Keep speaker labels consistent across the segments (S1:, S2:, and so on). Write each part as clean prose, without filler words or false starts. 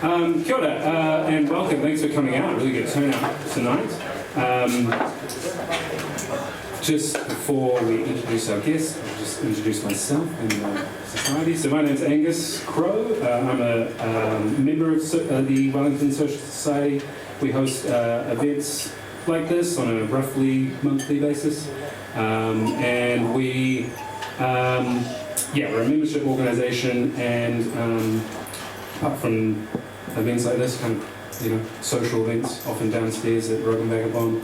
S1: Kia ora, and welcome. Thanks for coming out. Really good turnout tonight. Just before we introduce our guests, I'll just introduce myself and the society. So my name's Angus Crow. I'm a member of the Wellington Socialist Society. We host events like this on a roughly monthly basis. And we're a membership organisation, and apart from events like this, kind of, social events, often downstairs at Rogan Vagabond,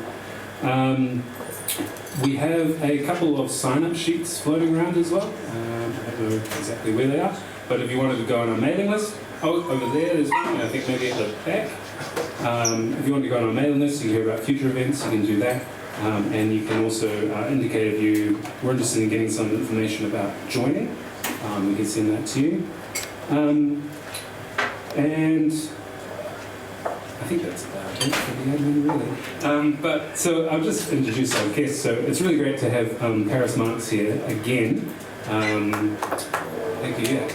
S1: we have a couple of sign-up sheets floating around as well. I don't know exactly where they are, but if you wanted to go on our mailing list, over there, there's one, I think maybe at the back. If you want to go on our mailing list, you can hear about future events, you can do that. And you can also indicate if you were interested in getting some information about joining. We can send that to you. And I think that's about it for the admin, really. So I'll just introduce our guests. So it's really great to have Paris Marx here again. Thank you. Yeah.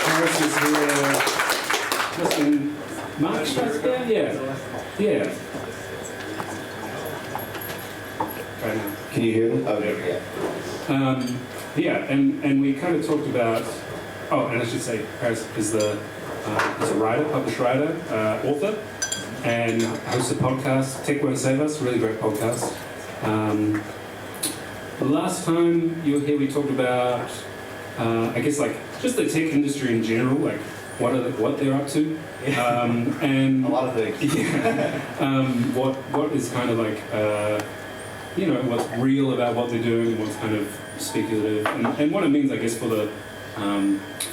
S1: Paris is here just in March, yeah. Right now.
S2: Can you hear me? Oh, there we go.
S1: And we kind of talked about. Oh, and I should say, Paris is a writer, published writer, author, and hosts a podcast. Tech Won't Save Us, really great podcast. The last time you were here, we talked about, I guess, like just the tech industry in general, like what they're up to. And
S2: a lot of things.
S1: Yeah. What is kind of like, what's real about what they're doing and what's kind of speculative, and what it means, I guess, for the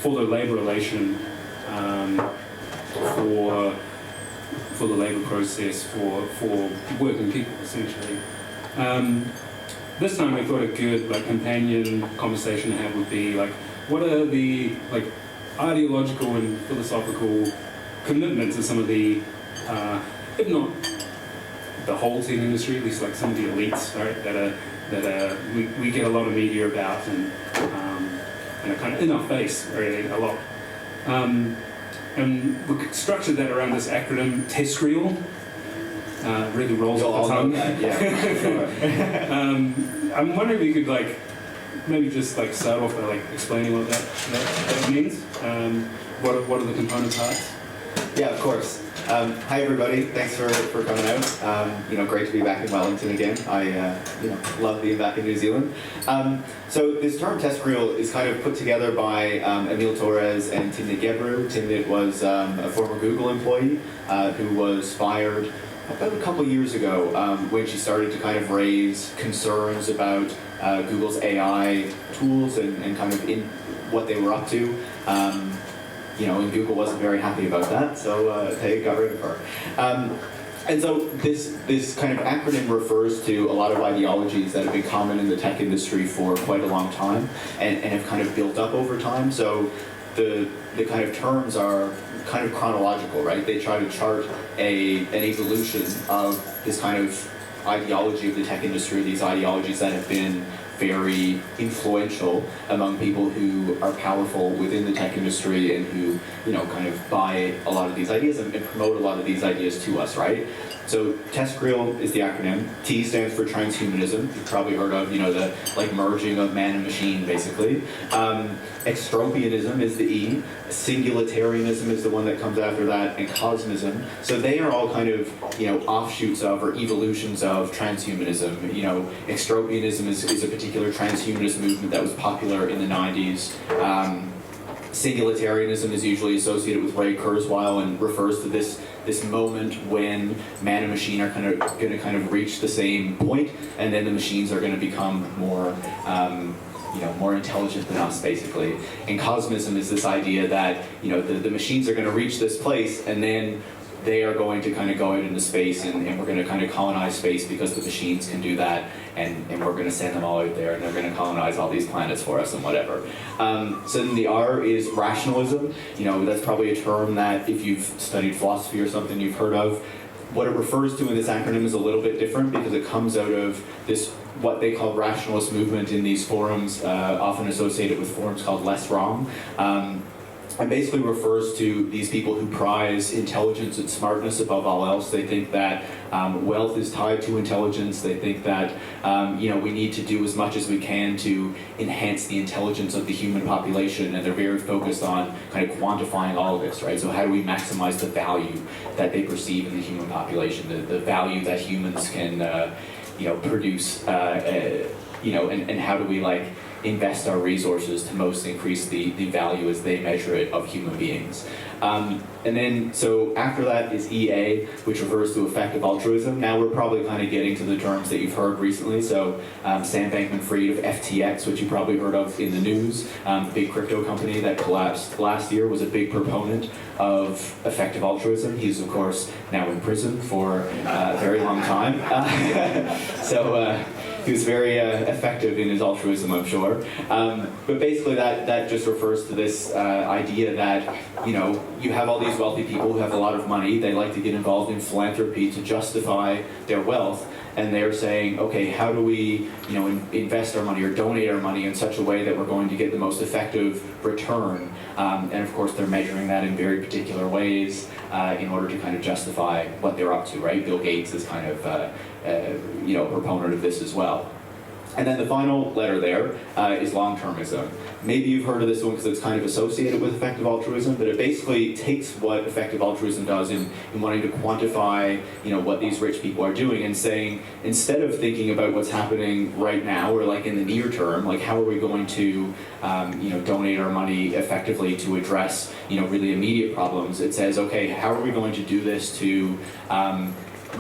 S1: labor relation, for the labor process, for working people, essentially. This time I thought a good companion conversation to have would be what are the ideological and philosophical commitments of some of the, if not the whole tech industry, at least some of the elites, right? That we get a lot of media about and are kind of in our face, really, a lot. And we structured that around this acronym TESCREAL. Really rolls off the tongue. I'm wondering if you could maybe just start off by explaining what that means. What are the component parts?
S2: Yeah, of course. Hi everybody, thanks for coming out. Great to be back in Wellington again. I love being back in New Zealand. So this term TESCREAL is kind of put together by Emil Torres and Timnit Gebru. Timnit was a former Google employee who was fired about a couple years ago when she started to kind of raise concerns about Google's AI tools and kind of in what they were up to. And Google wasn't very happy about that, so they got rid of her. And so this kind of acronym refers to a lot of ideologies that have been common in the tech industry for quite a long time and have kind of built up over time. So the kind of terms are kind of chronological, right? They try to chart an evolution of this kind of ideology of the tech industry, these ideologies that have been very influential among people who are powerful within the tech industry and who, kind of buy a lot of these ideas and promote a lot of these ideas to us, right? So TESCREAL is the acronym. T stands for transhumanism. You've probably heard of, the merging of man and machine, basically. Extropianism is the E. Singularitarianism is the one that comes after that, and cosmism. So they are all kind of, offshoots of or evolutions of transhumanism. Extropianism is a particular transhumanist movement that was popular in the 90s. Singularitarianism is usually associated with Ray Kurzweil and refers to this moment when man and machine are going to reach the same point, and then the machines are going to become more more intelligent than us, basically. And cosmism is this idea that the machines are going to reach this place, and then they are going to kind of go out into space, and we're going to kind of colonize space because the machines can do that, and we're going to send them all out there, and they're going to colonize all these planets for us and whatever. So then the R is rationalism. That's probably a term that if you've studied philosophy or something you've heard of. what it refers to in this acronym is a little bit different because it comes out of this, what they call rationalist movement in these forums, often associated with forums called Less Wrong. And basically refers to these people who prize intelligence and smartness above all else. They think that wealth is tied to intelligence. They think that we need to do as much as we can to enhance the intelligence of the human population, and they're very focused on kind of quantifying all of this, right? So how do we maximize the value that they perceive in the human population, the value that humans can produce, and how do we invest our resources to most increase the value as they measure it of human beings. And then, so after that is EA, which refers to effective altruism. Now we're probably kind of getting to the terms that you've heard recently. So Sam Bankman-Fried of FTX, which you probably heard of in the news, the big crypto company that collapsed last year, was a big proponent of effective altruism. He's, of course, now in prison for a very long time. He was very effective in his altruism, I'm sure. But basically that just refers to this idea that, you have all these wealthy people who have a lot of money. They like to get involved in philanthropy to justify their wealth. And they're saying, okay, how do we, invest our money or donate our money in such a way that we're going to get the most effective return? And of course, they're measuring that in very particular ways in order to kind of justify what they're up to, right? Bill Gates is kind of, a proponent of this as well. And then the final letter there is long-termism. Maybe you've heard of this one because it's kind of associated with effective altruism, but it basically takes what effective altruism does in wanting to quantify, what these rich people are doing, and saying, instead of thinking about what's happening right now or in the near term, how are we going to, donate our money effectively to address, really immediate problems, it says, okay, how are we going to do this to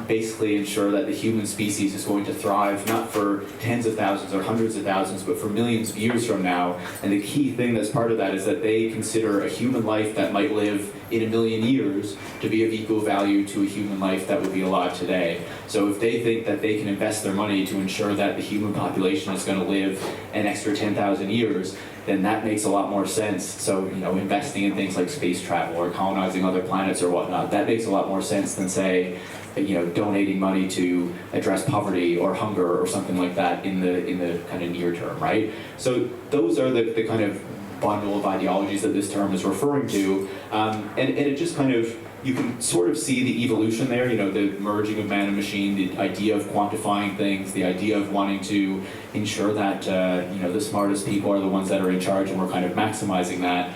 S2: basically ensure that the human species is going to thrive not for tens of thousands or hundreds of thousands, but for millions of years from now. And the key thing that's part of that is that they consider a human life that might live in 1 million years to be of equal value to a human life that would be alive today. So if they think that they can invest their money to ensure that the human population is going to live an extra 10,000 years, then that makes a lot more sense. So, investing in things like space travel or colonizing other planets or whatnot, that makes a lot more sense than, say, donating money to address poverty or hunger or something like that in the kind of near term, right? So those are the kind of bundle of ideologies that this term is referring to, and it just kind of, you can sort of see the evolution there, the merging of man and machine, the idea of quantifying things, the idea of wanting to ensure that, the smartest people are the ones that are in charge, and we're kind of maximizing that,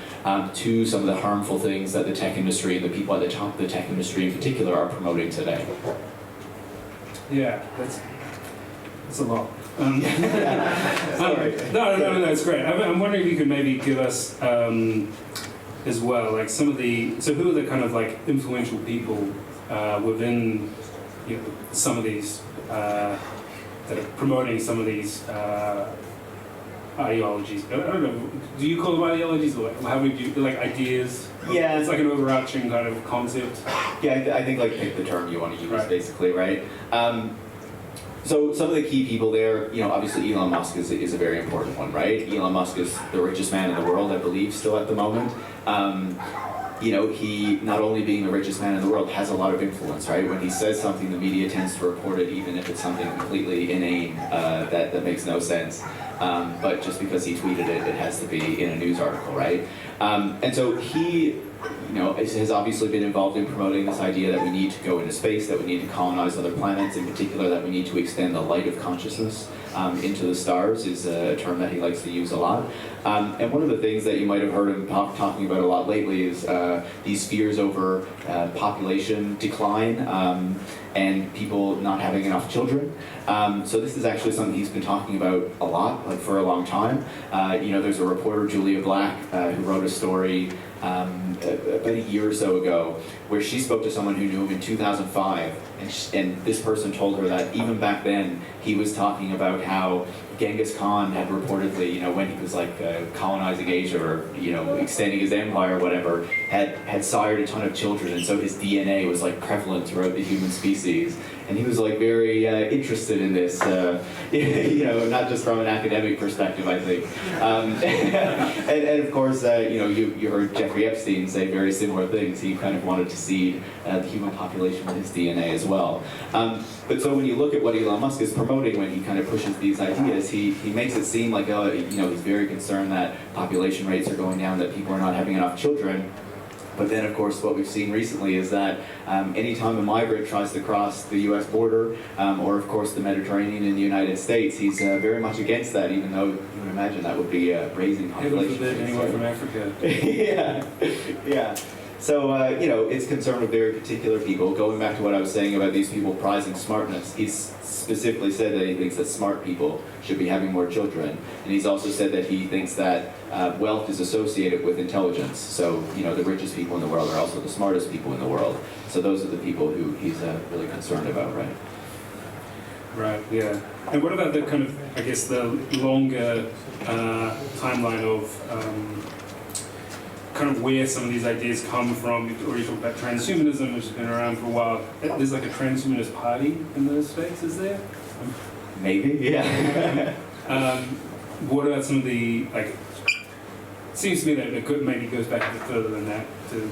S2: to some of the harmful things that the tech industry and the people at the top of the tech industry in particular are promoting today.
S1: Yeah, that's a lot.
S2: Sorry.
S1: No, that's great. I'm wondering if you could maybe give us as well, some of the, so who are the kind of influential people within some of these that are promoting some of these ideologies? I don't know, do you call them ideologies, or how would you, ideas?
S2: Yeah.
S1: It's an overarching kind of concept.
S2: Yeah, I think pick the term you want to use,
S1: right.
S2: Basically, right? So some of the key people there, obviously Elon Musk is a very important one, right? Elon Musk is the richest man in the world, I believe, still at the moment. He, not only being the richest man in the world, has a lot of influence, right? When he says something, the media tends to report it, even if it's something completely inane that makes no sense. But just because he tweeted it, it has to be in a news article, right? And so he, has obviously been involved in promoting this idea that we need to go into space, that we need to colonize other planets, in particular that we need to extend the light of consciousness into the stars, is a term that he likes to use a lot. And one of the things that you might have heard him talking about a lot lately is these fears over population decline and people not having enough children. So this is actually something he's been talking about a lot, for a long time. There's a reporter, Julia Black, who wrote a story about a year or so ago, where she spoke to someone who knew him in 2005, and this person told her that even back then he was talking about how Genghis Khan had reportedly, when he was colonizing Asia or extending his empire or whatever, had sired a ton of children, and so his DNA was prevalent throughout the human species. and he was like very interested in this, you know, not just from an academic perspective, I think. And of course, you know, you heard Jeffrey Epstein say very similar things. He kind of wanted to seed the human population with his DNA as well. But so when you look at what Elon Musk is promoting when he kind of pushes these ideas, he makes it seem like, you know, he's very concerned that population rates are going down, that people are not having enough children. But then, of course, what we've seen recently is that anytime a migrant tries to cross the U.S. border, or, of course, the Mediterranean in the United States, he's very much against that, even though you would imagine that would be raising population rates.
S1: Anyone from Africa.
S2: Yeah, yeah. So, you know, it's concerned with very particular people. Going back to what I was saying about these people prizing smartness, he's specifically said that he thinks that smart people should be having more children. And he's also said that he thinks that wealth is associated with intelligence. So, you know, the richest people in the world are also the smartest people in the world. So those are the people who he's really concerned about, right?
S1: Right, yeah. And what about the kind of, I guess, the longer timeline of kind of where some of these ideas come from? You've already talked about transhumanism, which has been around for a while. There's like a transhumanist party in those space, is there?
S2: Maybe, yeah.
S1: What about some of the, like, it seems to me that it maybe goes back a bit further than that, to,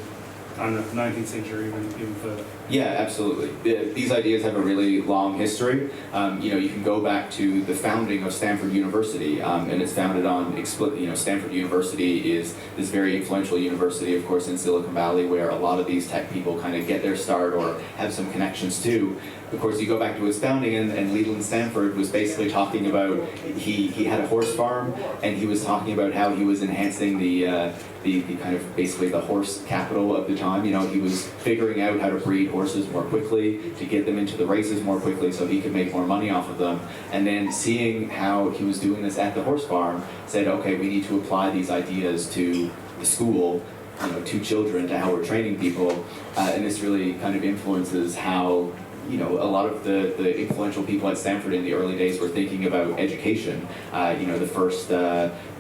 S1: I don't know, 19th century, even further.
S2: Yeah, absolutely. These ideas have a really long history. You know, you can go back to the founding of Stanford University, and it's founded on, you know, Stanford University is this very influential university, of course, in Silicon Valley, where a lot of these tech people kind of get their start or have some connections to. Of course, you go back to its founding, and Leland Stanford was basically talking about, he had a horse farm, and he was talking about how he was enhancing the kind of basically the horse capital of the time. You know, he was figuring out how to breed horses more quickly, to get them into the races more quickly so he could make more money off of them. And then seeing how he was doing this at the horse farm, said, okay, we need to apply these ideas to the school, you know, to children, to how we're training people. And this really kind of influences how, you know, a lot of the influential people at Stanford in the early days were thinking about education. You know, the first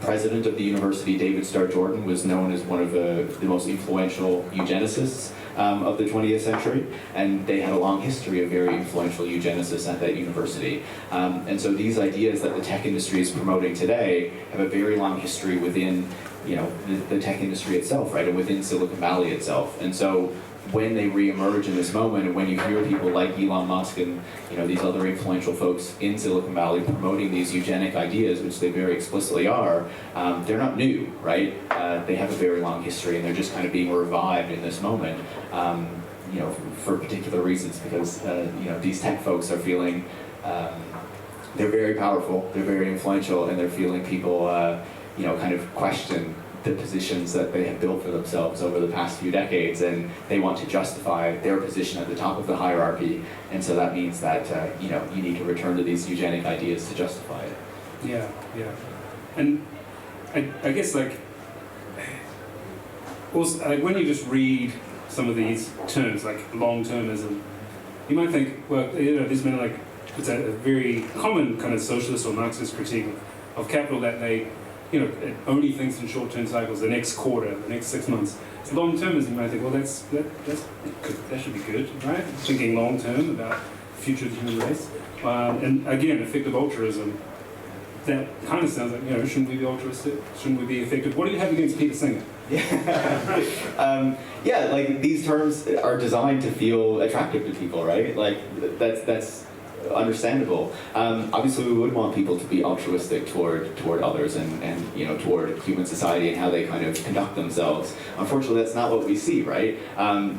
S2: president of the university, David Starr Jordan, was known as one of the most influential eugenicists of the 20th century, and they had a long history of very influential eugenicists at that university. And so these ideas that the tech industry is promoting today have a very long history within, you know, the tech industry itself, right, and within Silicon Valley itself. And so when they reemerge in this moment, and when you hear people like Elon Musk and, you know, these other influential folks in Silicon Valley promoting these eugenic ideas, which they very explicitly are, they're not new, right? They have a very long history, and they're just kind of being revived in this moment, you know, for particular reasons, because, you know, these tech folks are feeling, they're very powerful, they're very influential, and they're feeling people, you know, kind of question the positions that they have built for themselves over the past few decades, and they want to justify their position at the top of the hierarchy, and so that means that, you know, you need to return to these eugenic ideas to justify it.
S1: Yeah, yeah. And I guess, like, also, when you just read some of these terms, like long-termism, you might think, well, you know, there's been, like, it's a very common kind of socialist or Marxist critique of capital, that they, you know, it only thinks in short-term cycles, the next quarter, the next 6 months. Long-termism, you might think, well, that should be good, right? Thinking long-term about the future of the human race. And again, effective altruism, that kind of sounds like, you know, shouldn't we be altruistic? Shouldn't we be effective? What do you have against Peter Singer?
S2: Yeah, like, these terms are designed to feel attractive to people, right? Like, that's understandable. Obviously, we would want people to be altruistic toward others and you know, toward human society and how they kind of conduct themselves. Unfortunately, that's not what we see, right?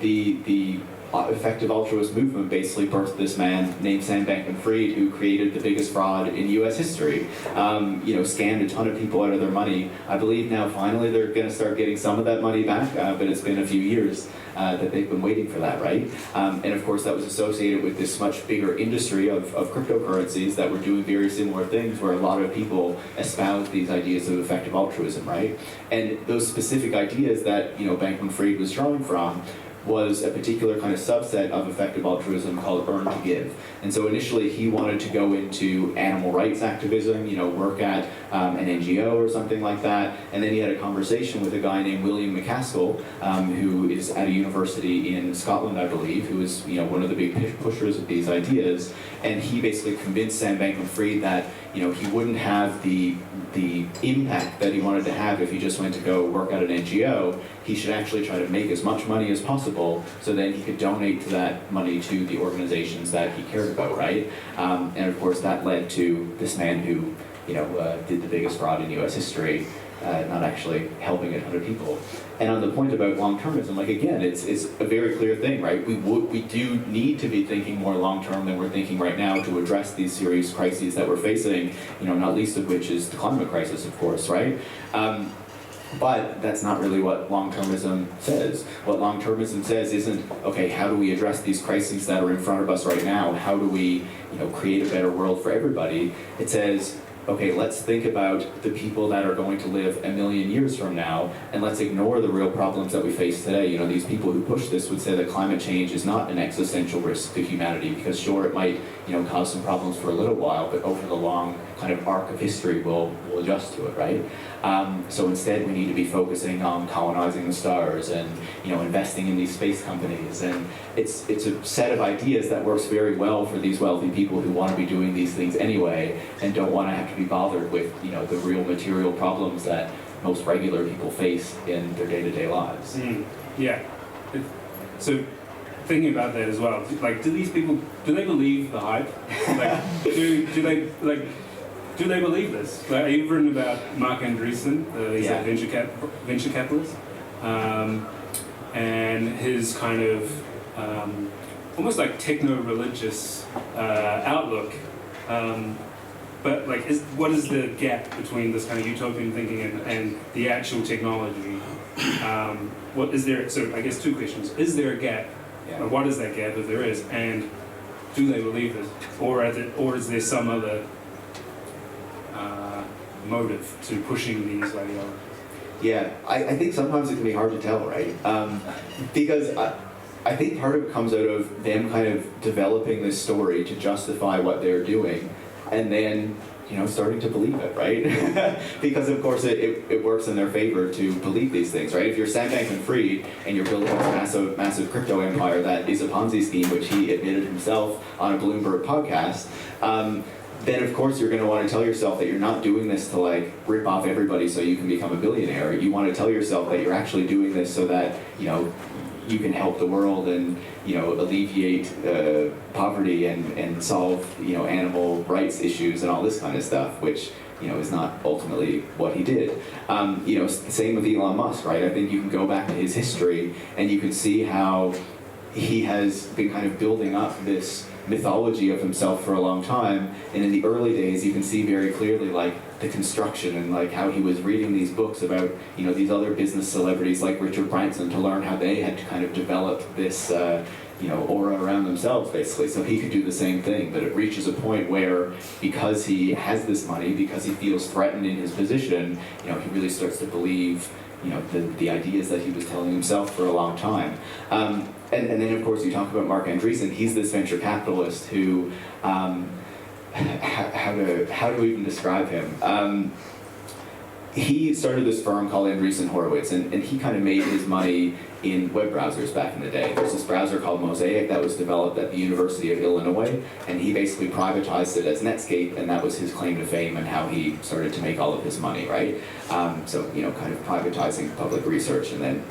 S2: The effective altruist movement basically birthed this man named Sam Bankman-Fried, who created the biggest fraud in U.S. history. You know, scammed a ton of people out of their money. I believe now finally they're going to start getting some of that money back, but it's been a few years that they've been waiting for that, right? And of course that was associated with this much bigger industry of cryptocurrencies that were doing very similar things, where a lot of people espoused these ideas of effective altruism, right? And those specific ideas that, you know, Bankman-Fried was drawing from was a particular kind of subset of effective altruism called earn to give. And so initially he wanted to go into animal rights activism, work at an NGO or something like that. And then he had a conversation with a guy named William McCaskill, who is at a university in Scotland, I believe, who is one of the big pushers of these ideas. And he basically convinced Sam Bankman-Fried that he wouldn't have the impact that he wanted to have if he just went to go work at an NGO. He should actually try to make as much money as possible so then he could donate to that money to the organizations that he cared about, right? And of course that led to this man who did the biggest fraud in US history, not actually helping 100 people. And on the point about long-termism, again, it's a very clear thing, right? We do need to be thinking more long-term than we're thinking right now to address these serious crises that we're facing, not least of which is the climate crisis, of course, right? But that's not really what long-termism says. What long-termism says isn't, okay, how do we address these crises that are in front of us right now? How do we, create a better world for everybody? It says, okay, let's think about the people that are going to live 1 million years from now, and let's ignore the real problems that we face today. These people who push this would say that climate change is not an existential risk to humanity, because sure, it might, cause some problems for a little while, but over the long kind of arc of history, we'll adjust to it, right? So instead, we need to be focusing on colonizing the stars and, investing in these space companies. And it's a set of ideas that works very well for these wealthy people who want to be doing these things anyway and don't want to have to be bothered with, the real material problems that most regular people face in their day-to-day lives.
S1: Yeah. So thinking about that as well, do these people, do they believe the hype? Do they believe this? You've written about Mark Andreessen, he's a venture capitalist, and his kind of almost like techno-religious outlook. But what is the gap between this kind of utopian thinking and the actual technology? What is there? So I guess two questions: is there a gap? Or what is that gap, if there is? And do they believe it, or is there some other motive to pushing these ideologies?
S2: Yeah, I think sometimes it can be hard to tell, right? Because I think part of it comes out of them kind of developing this story to justify what they're doing, and then starting to believe it, right? Because of course it works in their favor to believe these things, right? If you're Sam Bankman-Fried and you're building this massive crypto empire that is a Ponzi scheme, which he admitted himself on a Bloomberg podcast, then of course you're going to want to tell yourself that you're not doing this to rip off everybody so you can become a billionaire. You want to tell yourself that you're actually doing this so that you can help the world and alleviate poverty and solve animal rights issues and all this kind of stuff, which is not ultimately what he did. Same with Elon Musk, right? I think you can go back to his history and you can see how he has been kind of building up this mythology of himself for a long time, and in the early days you can see very clearly the construction and how he was reading these books about these other business celebrities like Richard Branson to learn how they had kind of developed this aura around themselves, basically, so he could do the same thing. But it reaches a point where, because he has this money, because he feels threatened in his position, he really starts to believe the ideas that he was telling himself for a long time. And then, of course, you talk about Mark Andreessen. He's this venture capitalist who, how do we even describe him? He started this firm called Andreessen Horowitz, and he kind of made his money in web browsers back in the day. There's this browser called Mosaic that was developed at the University of Illinois, and he basically privatized it as Netscape, and that was his claim to fame and how he started to make all of his money, right? So, kind of privatizing public research and then,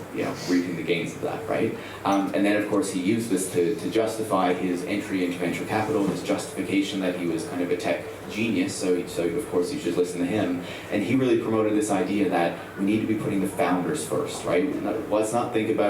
S2: reaping the gains of that, right? And then, of course, he used this to justify his entry into venture capital, his justification that he was kind of a tech genius, so of course you should listen to him. And he really promoted this idea that we need to be putting the founders first, right? Let's not think about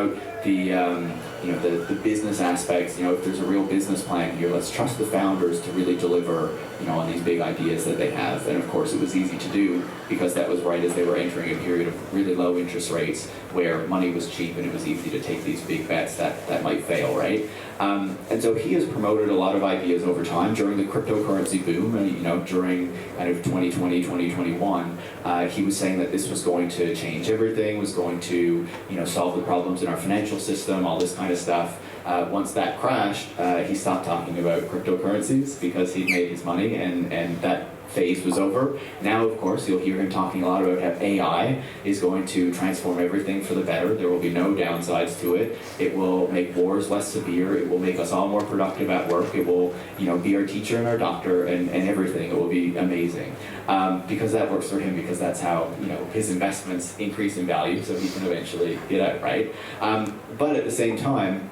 S2: the business aspects. If there's a real business plan here, let's trust the founders to really deliver on these big ideas that they have. And of course it was easy to do because that was right as they were entering a period of really low interest rates where money was cheap and it was easy to take these big bets that might fail, right? And so he has promoted a lot of ideas over time during the cryptocurrency boom, and during kind of 2020, 2021, he was saying that this was going to change everything, was going to, solve the problems in our financial system, all this kind of stuff. Once that crashed, he stopped talking about cryptocurrencies because he'd made his money, and that phase was over. Now, of course, you'll hear him talking a lot about how AI is going to transform everything for the better. There will be no downsides to it. It will make wars less severe. It will make us all more productive at work. It will, be our teacher and our doctor and everything. It will be amazing. Because that works for him, because that's how, his investments increase in value, so he can eventually get out, right? But at the same time,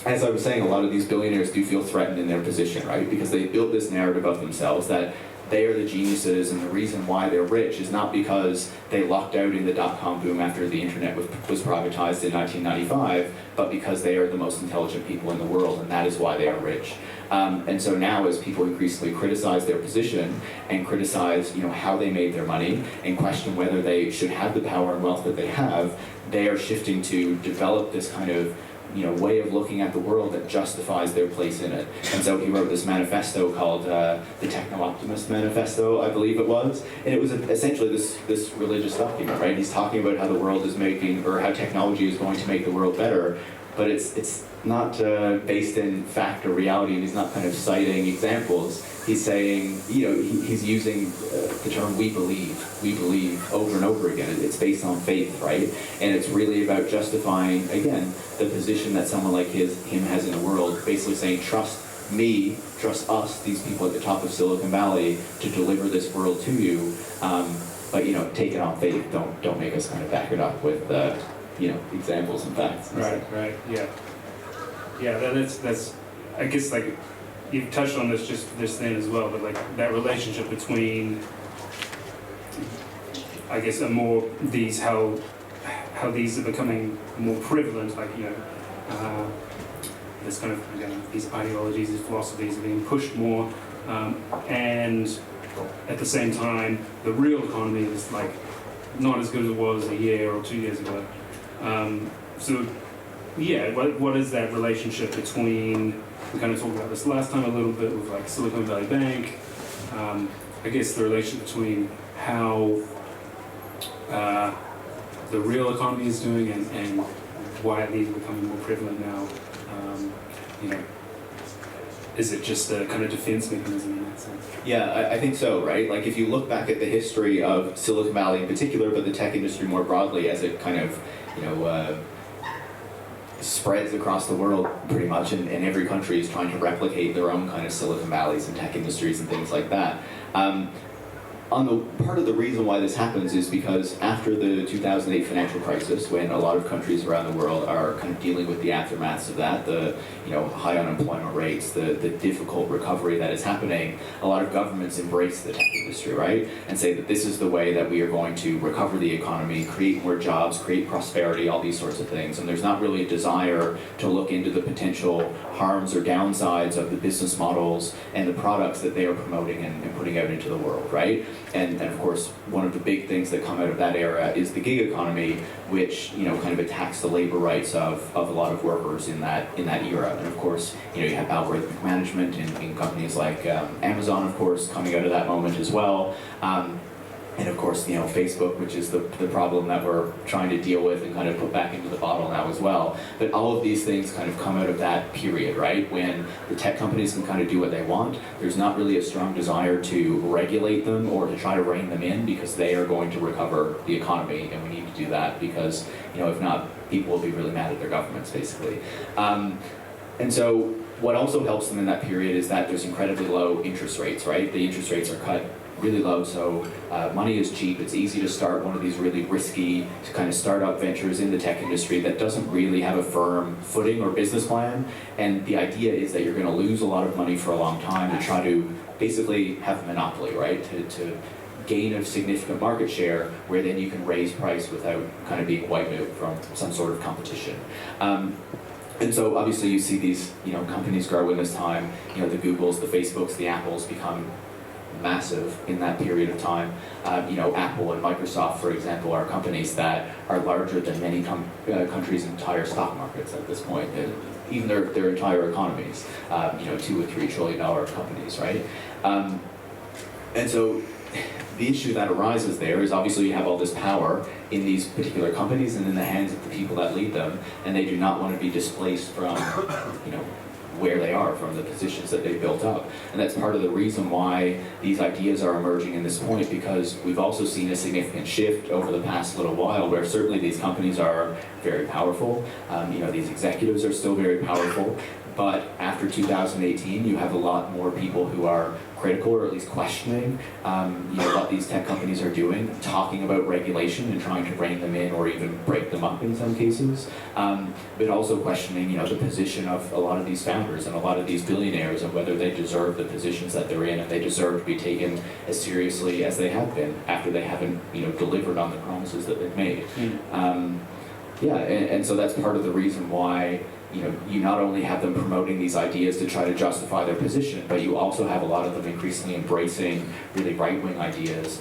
S2: as I was saying, a lot of these billionaires do feel threatened in their position, right? Because they built this narrative of themselves that they are the geniuses, and the reason why they're rich is not because they lucked out in the dot-com boom after the internet was privatized in 1995, but because they are the most intelligent people in the world, and that is why they are rich. And so now, as people increasingly criticize their position and criticize, how they made their money and question whether they should have the power and wealth that they have, they are shifting to develop this kind of way of looking at the world that justifies their place in it. And so he wrote this manifesto called the Techno-Optimist Manifesto, I believe it was. And it was essentially this religious document, right? He's talking about how the world is making, or how technology is going to make the world better, but it's not based in fact or reality, and he's not kind of citing examples. He's saying, he's using the term we believe over and over again. It's based on faith, right? And it's really about justifying, again, the position that someone like him has in the world, basically saying, trust me, trust us, these people at the top of Silicon Valley, to deliver this world to you. But, take it on faith. Don't make us kind of back it up with, examples and facts.
S1: Right, yeah. Yeah, that's, I guess, like, you've touched on this just then as well, but like that relationship between, I guess, how these are becoming more prevalent, like, this kind of, these ideologies, these philosophies are being pushed more, and at the same time, the real economy is like not as good as it was a year or 2 years ago. So, yeah, what is that relationship between? We kind of talked about this last time a little bit with like Silicon Valley Bank. I guess the relation between how the real economy is doing and why these are becoming more prevalent now. Is it just a kind of defense mechanism in that sense?
S2: Yeah, I think so, right? Like if you look back at the history of Silicon Valley in particular, but the tech industry more broadly, as it kind of, spreads across the world pretty much, and every country is trying to replicate their own kind of Silicon Valleys and tech industries and things like that. Part of the reason why this happens is because after the 2008 financial crisis, when a lot of countries around the world are kind of dealing with the aftermaths of that, the high unemployment rates, the difficult recovery that is happening, a lot of governments embrace the tech industry, right? And say that this is the way that we are going to recover the economy, create more jobs, create prosperity, all these sorts of things. And there's not really a desire to look into the potential harms or downsides of the business models and the products that they are promoting and putting out into the world, right? And of course, one of the big things that come out of that era is the gig economy, which kind of attacks the labor rights of a lot of workers in that era. And of course, you have algorithmic management in companies like Amazon, of course, coming out of that moment as well. And of course, Facebook, which is the problem that we're trying to deal with and kind of put back into the bottle now as well. But all of these things kind of come out of that period, right? When the tech companies can kind of do what they want. There's not really a strong desire to regulate them or to try to rein them in, because they are going to recover the economy, and we need to do that because, if not, people will be really mad at their governments, basically. And so what also helps them in that period is that there's incredibly low interest rates, right? The interest rates are cut really low, so money is cheap. It's easy to start one of these really risky kind of startup ventures in the tech industry that doesn't really have a firm footing or business plan. And the idea is that you're going to lose a lot of money for a long time to try to basically have a monopoly, right? To gain a significant market share, where then you can raise price without kind of being wiped out from some sort of competition. And so obviously you see these companies grow in this time. The Googles, the Facebooks, the Apples become massive in that period of time. Apple and Microsoft, for example, are companies that are larger than many countries' entire stock markets at this point, even their entire economies. $2 or $3 trillion companies, right? And so the issue that arises there is obviously you have all this power in these particular companies and in the hands of the people that lead them, and they do not want to be displaced from, where they are, from the positions that they've built up. And that's part of the reason why these ideas are emerging in this point, because we've also seen a significant shift over the past little while where certainly these companies are very powerful. These executives are still very powerful. But after 2018, you have a lot more people who are critical, or at least questioning, what these tech companies are doing, talking about regulation and trying to rein them in or even break them up in some cases, but also questioning, the position of a lot of these founders and a lot of these billionaires and whether they deserve the positions that they're in and they deserve to be taken as seriously as they have been after they haven't, delivered on the promises that they've made. And so that's part of the reason why you not only have them promoting these ideas to try to justify their position, but you also have a lot of them increasingly embracing really right-wing ideas,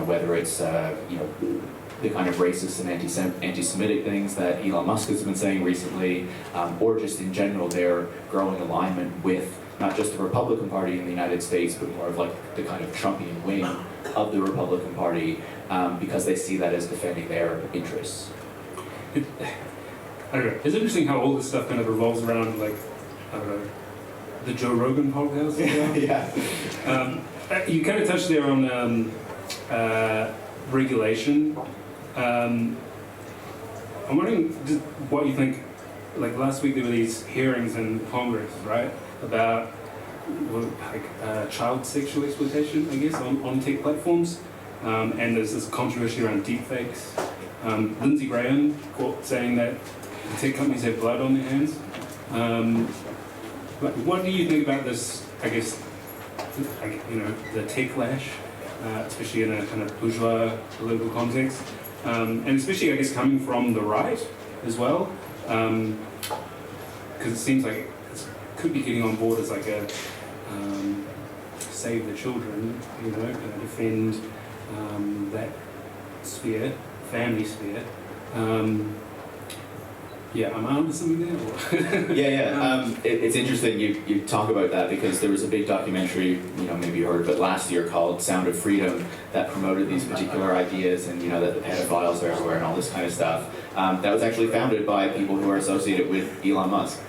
S2: whether it's, the kind of racist and anti-Semitic things that Elon Musk has been saying recently, or just in general their growing alignment with not just the Republican Party in the United States, but more of like the kind of Trumpian wing of the Republican Party, because they see that as defending their interests.
S1: I don't know. It's interesting how all this stuff kind of revolves around, like, I don't know, the Joe Rogan podcast.
S2: Yeah.
S1: You kind of touched there on regulation. I'm wondering just what you think. Like last week there were these hearings in Congress, right, about child sexual exploitation, I guess, on tech platforms. And there's this controversy around deepfakes. Lindsey Graham saying that tech companies have blood on their hands. What do you think about this, I guess, the tech lash, especially in a kind of bourgeois political context, and especially, I guess, coming from the right as well, because it seems like it could be getting on board as like a save the children, kind of defend that sphere, family sphere. Am I onto something there?
S2: It's interesting you talk about that, because there was a big documentary, maybe you heard of it last year, called Sound of Freedom, that promoted these particular ideas and, that the pedophiles are everywhere and all this kind of stuff. That was actually founded by people who are associated with Elon Musk.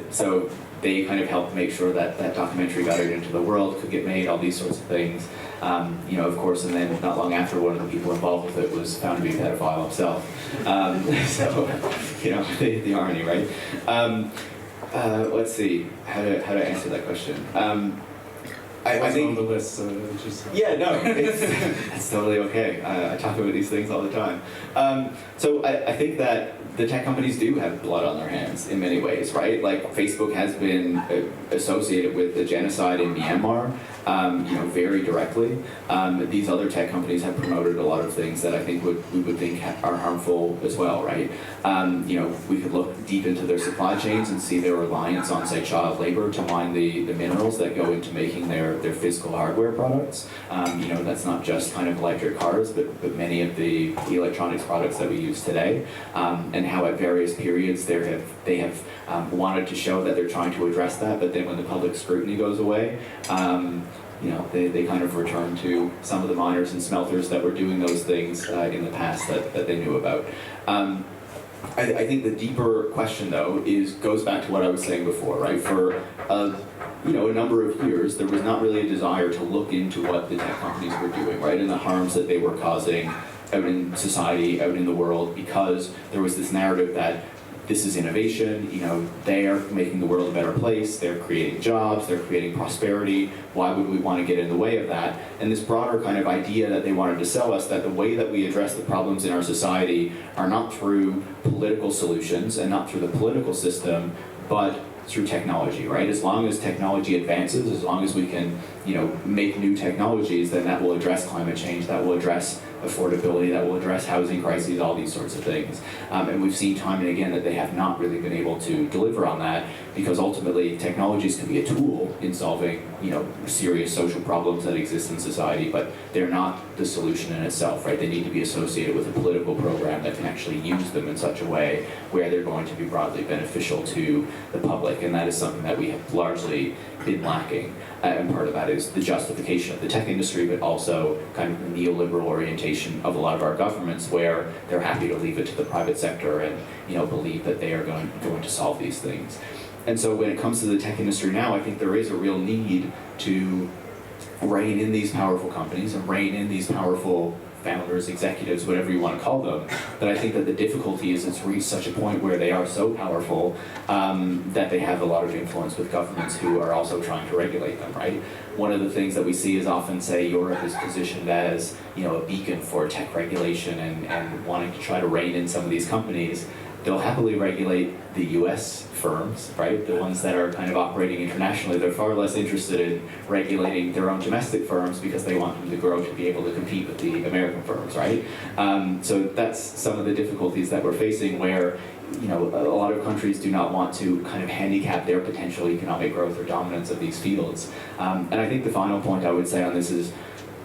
S2: So they kind of helped make sure that that documentary got out into the world, could get made, all these sorts of things. Of course, and then not long after, one of the people involved with it was found to be a pedophile himself. The irony, right? Let's see, how to answer that question. I think
S1: on the list, so just...
S2: it's totally okay. I talk about these things all the time. So I think that the tech companies do have blood on their hands in many ways, right? Like Facebook has been associated with the genocide in Myanmar, very directly. These other tech companies have promoted a lot of things that I think we would think are harmful as well, right? We could look deep into their supply chains and see their reliance on, say, child labor to mine the minerals that go into making their physical hardware products. That's not just kind of electric cars, but many of the electronics products that we use today, and how at various periods they have wanted to show that they're trying to address that, but then when the public scrutiny goes away, they kind of return to some of the miners and smelters that were doing those things in the past that they knew about. I think the deeper question, though, goes back to what I was saying before, right? For a number of years, there was not really a desire to look into what the tech companies were doing, right, and the harms that they were causing out in society, out in the world, because there was this narrative that this is innovation, they are making the world a better place, they're creating jobs, they're creating prosperity, why would we want to get in the way of that? And this broader kind of idea that they wanted to sell us, that the way that we address the problems in our society are not through political solutions and not through the political system, but through technology, right? As long as technology advances, as long as we can, make new technologies, then that will address climate change, that will address affordability, that will address housing crises, all these sorts of things. And we've seen time and again that they have not really been able to deliver on that, because ultimately technologies can be a tool in solving, serious social problems that exist in society, but they're not
S3: the solution in itself, right? They need to be associated with a political program that can actually use them in such a way where they're going to be broadly beneficial to the public, and that is something that we have largely been lacking. And part of that is the justification of the tech industry, but also kind of the neoliberal orientation of a lot of our governments, where they're happy to leave it to the private sector and believe that they are going to solve these things. And so when it comes to the tech industry now, I think there is a real need to rein in these powerful companies and rein in these powerful founders, executives, whatever you want to call them. But I think that the difficulty is it's reached such a point where they are so powerful that they have a lot of influence with governments who are also trying to regulate them, right? One of the things that we see is often, say, Europe is positioned as a beacon for tech regulation and wanting to try to rein in some of these companies. They'll happily regulate the US firms, right? The ones that are kind of operating internationally. They're far less interested in regulating their own domestic firms because they want them to grow to be able to compete with the American firms, right? So that's some of the difficulties that we're facing, where a lot of countries do not want to kind of handicap their potential economic growth or dominance of these fields. And I think the final point I would say on this is,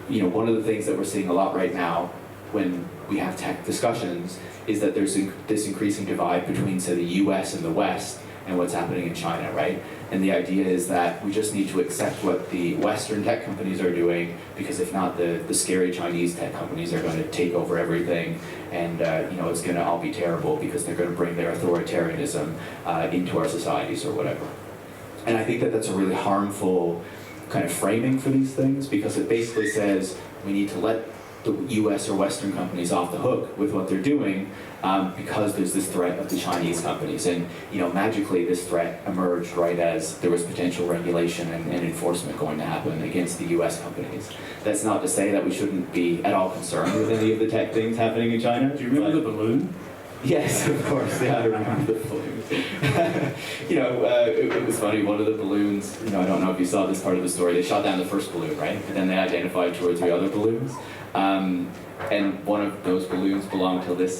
S3: one of the things that we're seeing a lot right now when we have tech discussions is that there's this increasing divide between, say, the US and the West and what's happening in China, right? And the idea is that we just need to accept what the Western tech companies are doing, because if not, the scary Chinese tech companies are going to take over everything, and it's going to all be terrible because they're going to bring their authoritarianism into our societies or whatever. And I think that that's a really harmful kind of framing for these things, because it basically says we need to let the US or Western companies off the hook with what they're doing because there's this threat of the Chinese companies. And magically this threat emerged right as there was potential regulation and enforcement going to happen against the US companies. That's not to say that we shouldn't be at all concerned with any of the tech things happening in China.
S1: Do you remember the balloon?
S3: Yes, of course. Yeah, I remember the balloon. It was funny. One of the balloons, I don't know if you saw this part of the story, they shot down the first balloon, right? And then they identified 2 or 3 other balloons. And one of those balloons belonged to this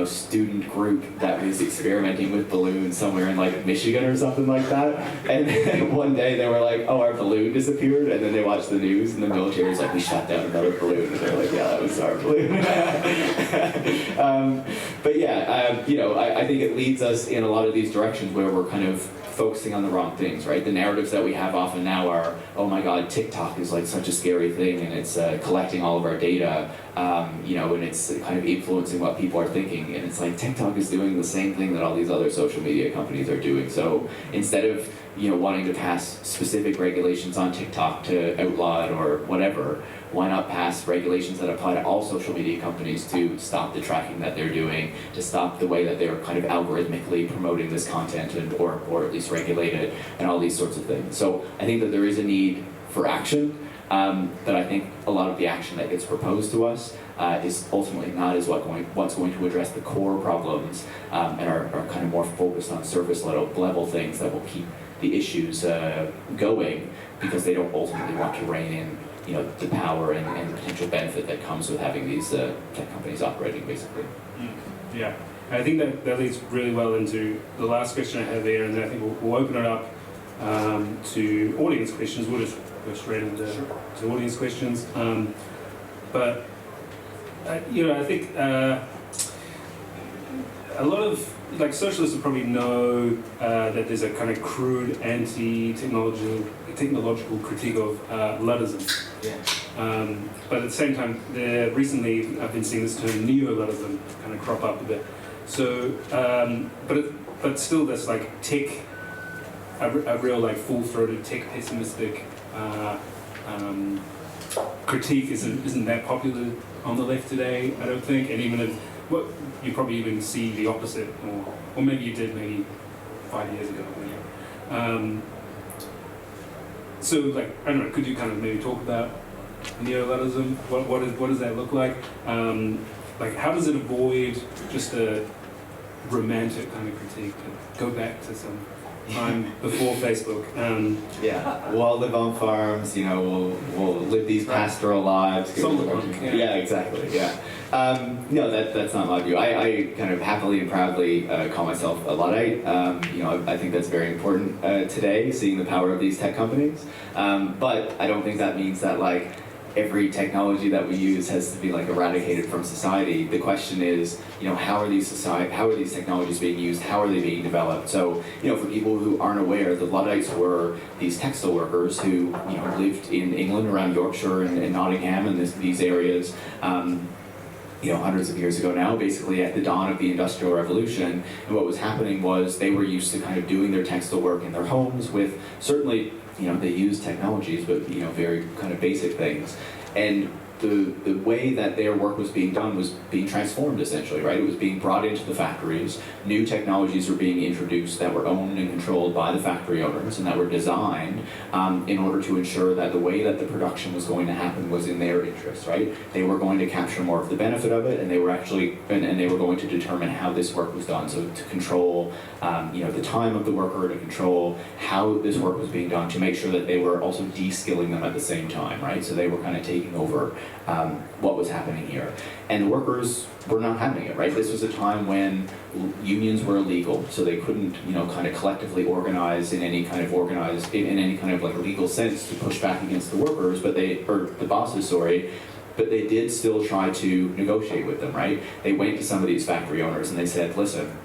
S3: student group that was experimenting with balloons somewhere in Michigan or something like that. And one day they were like, "Oh, our balloon disappeared," and then they watched the news and the military was like, "We shot down another balloon," and they're like, "Yeah, that was our balloon." But yeah, I think it leads us in a lot of these directions where we're kind of focusing on the wrong things, right? The narratives that we have often now are, oh my God, TikTok is such a scary thing, and it's collecting all of our data, and it's kind of influencing what people are thinking. And it's like TikTok is doing the same thing that all these other social media companies are doing. So instead of wanting to pass specific regulations on TikTok to outlaw it or whatever, why not pass regulations that apply to all social media companies to stop the tracking that they're doing, to stop the way that they're kind of algorithmically promoting this content, or at least regulate it, and all these sorts of things. So I think that there is a need for action, but I think a lot of the action that gets proposed to us is ultimately not what's going to address the core problems, and are kind of more focused on surface level things that will keep the issues going, because they don't ultimately want to rein in the power and the potential benefit that comes with having these tech companies operating, basically.
S1: Yeah, I think that leads really well into the last question I have there, and then I think we'll open it up to audience questions. We'll just go straight into to audience questions. But I think a lot of socialists will probably know that there's a kind of crude anti-technological critique of Luddism.
S3: Yeah.
S1: But at the same time, recently I've been seeing this term neo-Luddism kind of crop up a bit. So, but still, this tech, a real full-throated tech pessimistic critique isn't that popular on the left today, I don't think. And even if you probably even see the opposite, or maybe you did maybe 5 years ago. So I don't know, could you kind of maybe talk about neo-Luddism? What does that look like? How does it avoid just a romantic kind of critique, to go back to some time before Facebook?
S2: We'll all live on farms, we'll live these pastoral lives. Yeah, exactly, yeah. No, that's not my view. I kind of happily and proudly call myself a Luddite. I think that's very important today, seeing the power of these tech companies. But I don't think that means that every technology that we use has to be like eradicated from society. The question is, how are these technologies being used? How are they being developed? So, for people who aren't aware, the Luddites were these textile workers who, lived in England around Yorkshire and Nottingham and these areas. Hundreds of years ago now, basically at the dawn of the Industrial Revolution. And what was happening was they were used to kind of doing their textile work in their homes with, certainly, they used technologies, but, very kind of basic things. And the way that their work was being done was being transformed, essentially, right? It was being brought into the factories. New technologies were being introduced that were owned and controlled by the factory owners and that were designed in order to ensure that the way that the production was going to happen was in their interest, right? They were going to capture more of the benefit of it, and they were actually, and they were going to determine how this work was done. So to control, the time of the worker, to control how this work was being done, to make sure that they were also de-skilling them at the same time, right? So they were kind of taking over what was happening here. And the workers were not having it, right? This was a time when unions were illegal, so they couldn't, kind of collectively organize in any kind of like legal sense to push back against the workers, or the bosses, sorry. But they did still try to negotiate with them, right? They went to some of these factory owners and they said, listen,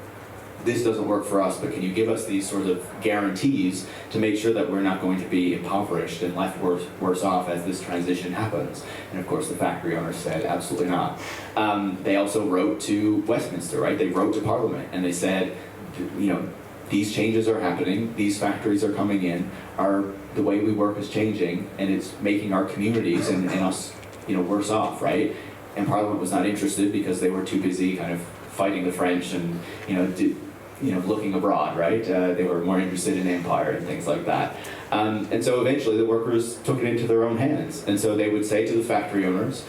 S2: this doesn't work for us, but can you give us these sort of guarantees to make sure that we're not going to be impoverished and left worse off as this transition happens? And of course the factory owners said, absolutely not. They also wrote to Westminster, right? They wrote to Parliament and they said, these changes are happening, these factories are coming in, the way we work is changing, and it's making our communities and us, worse off, right? And Parliament was not interested because they were too busy kind of fighting the French and, looking abroad, right? They were more interested in empire and things like that. And so eventually the workers took it into their own hands. And so they would say to the factory owners,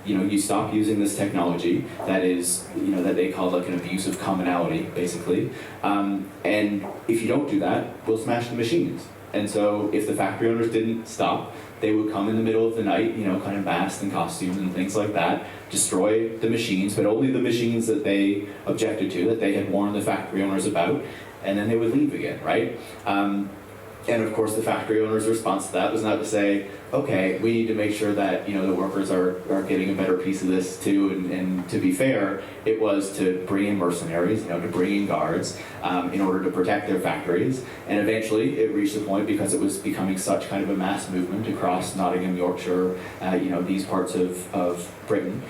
S2: you stop using this technology that is, that they call like an abuse of commonality, basically. And if you don't do that, we'll smash the machines. And so if the factory owners didn't stop, they would come in the middle of the night, kind of masked in costumes and things like that, destroy the machines, but only the machines that they objected to, that they had warned the factory owners about, and then they would leave again, right? And of course the factory owner's response to that was not to say, okay, we need to make sure that the workers are getting a better piece of this too, and to be fair, it was to bring in mercenaries, to bring in guards in order to protect their factories. And eventually it reached the point, because it was becoming such kind of a mass movement across Nottingham, Yorkshire, these parts of Britain,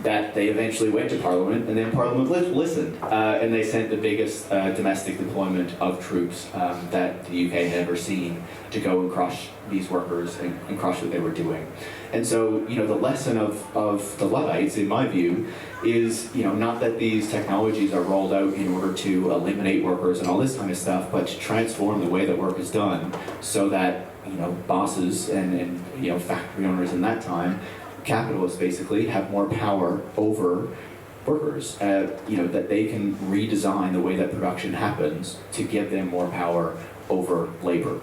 S2: that they eventually went to Parliament, and then Parliament listened, and they sent the biggest domestic deployment of troops that the UK had ever seen to go and crush these workers and crush what they were doing. And so, the lesson of the Luddites, in my view, is, not that these technologies are rolled out in order to eliminate workers and all this kind of stuff, but to transform the way that work is done so that, bosses and factory owners in that time, capitalists basically, have more power over workers, that they can redesign the way that production happens to give them more power over labor.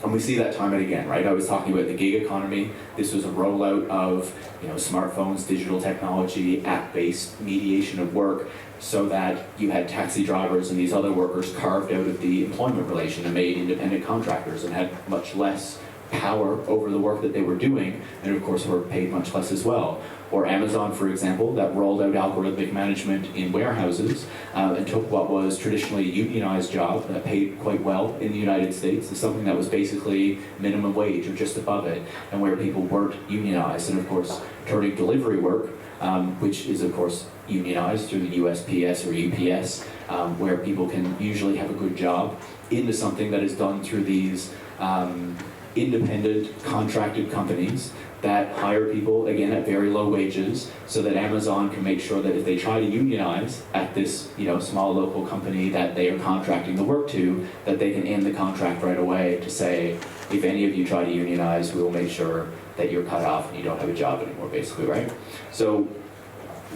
S2: And we see that time and again, right? I was talking about the gig economy. This was a rollout of, smartphones, digital technology, app-based mediation of work, so that you had taxi drivers and these other workers carved out of the employment relation and made independent contractors and had much less power over the work that they were doing, and of course were paid much less as well. Or Amazon, for example, that rolled out algorithmic management in warehouses and took what was traditionally a unionized job that paid quite well in the United States to something that was basically minimum wage or just above it, and where people weren't unionized. And of course, turning delivery work, which is of course unionized through the USPS or UPS, where people can usually have a good job, into something that is done through these independent contracted companies that hire people, again, at very low wages, so that Amazon can make sure that if they try to unionize at this, small local company that they are contracting the work to, that they can end the contract right away to say, if any of you try to unionize, we will make sure that you're cut off and you don't have a job anymore, basically, right? So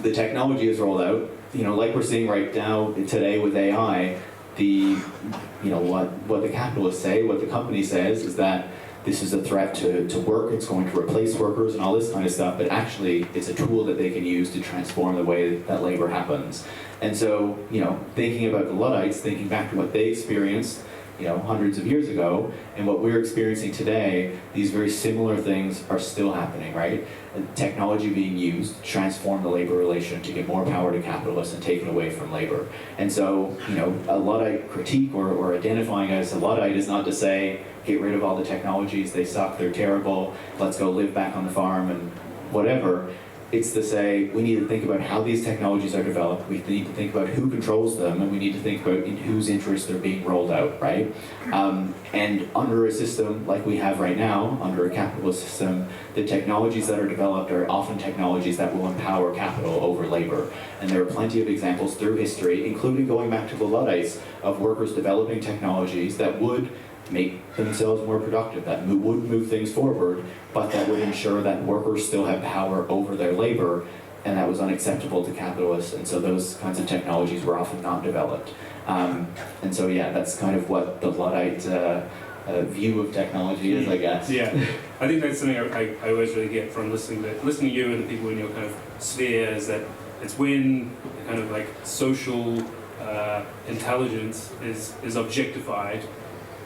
S2: the technology is rolled out, like we're seeing right now today with AI, what the capitalists say, what the company says is that this is a threat to work, it's going to replace workers and all this kind of stuff, but actually it's a tool that they can use to transform the way that labor happens. And so, thinking about the Luddites, thinking back to what they experienced,
S3: hundreds of years ago, and what we're experiencing today, these very similar things are still happening, right? Technology being used to transform the labor relation to give more power to capitalists and take it away from labor. And so, a Luddite critique or identifying as a Luddite is not to say, get rid of all the technologies, they suck, they're terrible, let's go live back on the farm and whatever. It's to say, we need to think about how these technologies are developed, we need to think about who controls them, and we need to think about in whose interest they're being rolled out, right? And under a system like we have right now, under a capitalist system, the technologies that are developed are often technologies that will empower capital over labor. And there are plenty of examples through history, including going back to the Luddites, of workers developing technologies that would make themselves more productive, that would move things forward, but that would ensure that workers still have power over their labor, and that was unacceptable to capitalists, and so those kinds of technologies were often not developed. And so yeah, that's kind of what the Luddite view of technology is, I guess.
S1: Yeah, I think that's something I always really get from listening to you and the people in your kind of sphere, is that it's when the kind of like social intelligence is objectified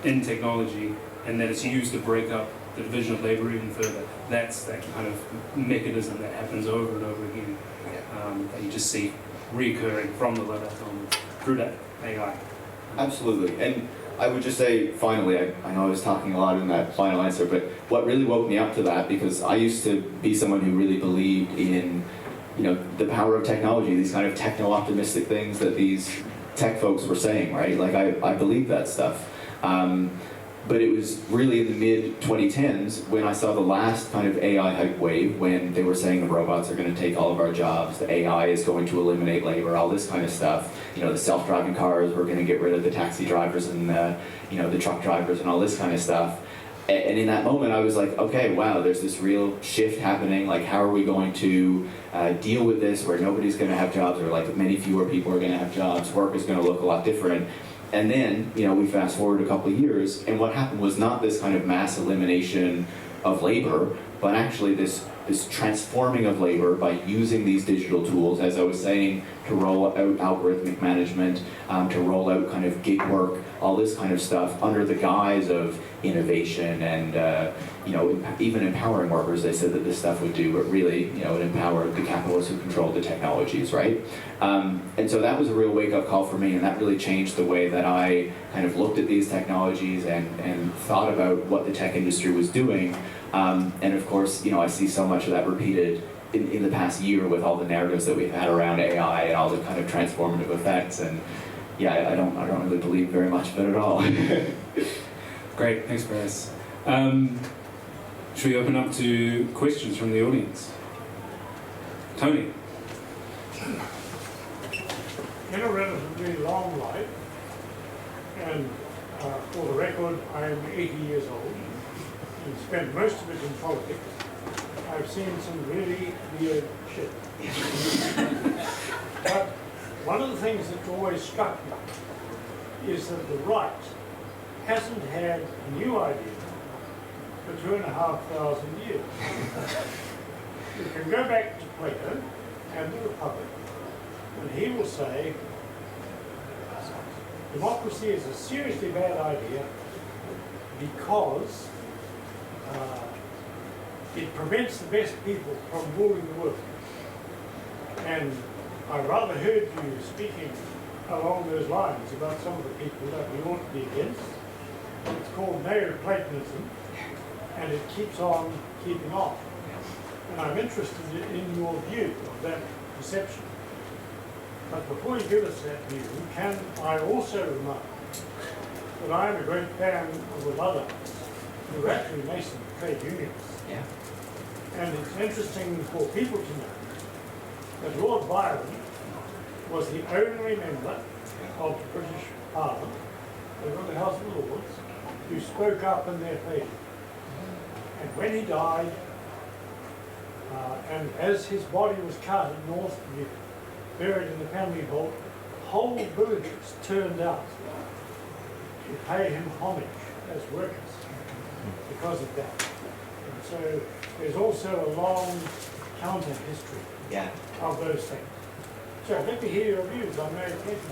S1: in technology, and that it's used to break up the division of labor even further. That's that kind of mechanism that happens over and over again, that you just see recurring from the Luddites on through that AI.
S2: Absolutely. And I would just say, finally, I know I was talking a lot in that final answer, but what really woke me up to that, because I used to be someone who really believed in, the power of technology, these kind of techno-optimistic things that these tech folks were saying, right? Like, I believed that stuff. But it was really in the mid-2010s when I saw the last kind of AI hype wave, when they were saying the robots are going to take all of our jobs, the AI is going to eliminate labor, all this kind of stuff. The self-driving cars, we're going to get rid of the taxi drivers and the truck drivers and all this kind of stuff. And in that moment, I was like, okay, wow, there's this real shift happening. Like, how are we going to deal with this, where nobody's going to have jobs, or like many fewer people are going to have jobs, work is going to look a lot different. And then, we fast forward a couple of years, and what happened was not this kind of mass elimination of labor, but actually this transforming of labor by using these digital tools, as I was saying, to roll out algorithmic management, to roll out kind of gig work, all this kind of stuff under the guise of innovation and, even empowering workers. They said that this stuff would do, but really, it empowered the capitalists who controlled the technologies, right? And so that was a real wake-up call for me, and that really changed the way that I kind of looked at these technologies and thought about what the tech industry was doing. And of course, I see so much of that repeated in the past year with all the narratives that we've had around AI and all the kind of transformative effects. And yeah, I don't really believe very much of it at all.
S1: Great, thanks, Paris. Should we open up to questions from the audience? Tony.
S4: In a relatively long life, and for the record, I am 80 years old and spent most of it in politics, I've seen some really weird shit. But one of the things that's always struck me is that the right hasn't had a new idea for 2,500 years. You can go back to Plato and the Republic, and he will say democracy is a seriously bad idea because it prevents the best people from ruling the world. And I rather heard you speaking along those lines about some of the people that we ought to be against. It's called Neoplatonism, and it keeps on keeping on. And I'm interested in your view of that perception. But before you give us that view, can I also remark that I'm a great fan of the Luddites, who are actually nascent trade unions.
S3: Yeah.
S4: And it's interesting for people to know that Lord Byron was the only member of the British Parliament, over the House of Lords, who spoke up in their favour. And when he died, and as his body was carted north to be buried in the family vault, whole villages turned out to pay him homage as workers because of that. And so there's also a long counter history of those things. So let me hear your views on Mary Clinton.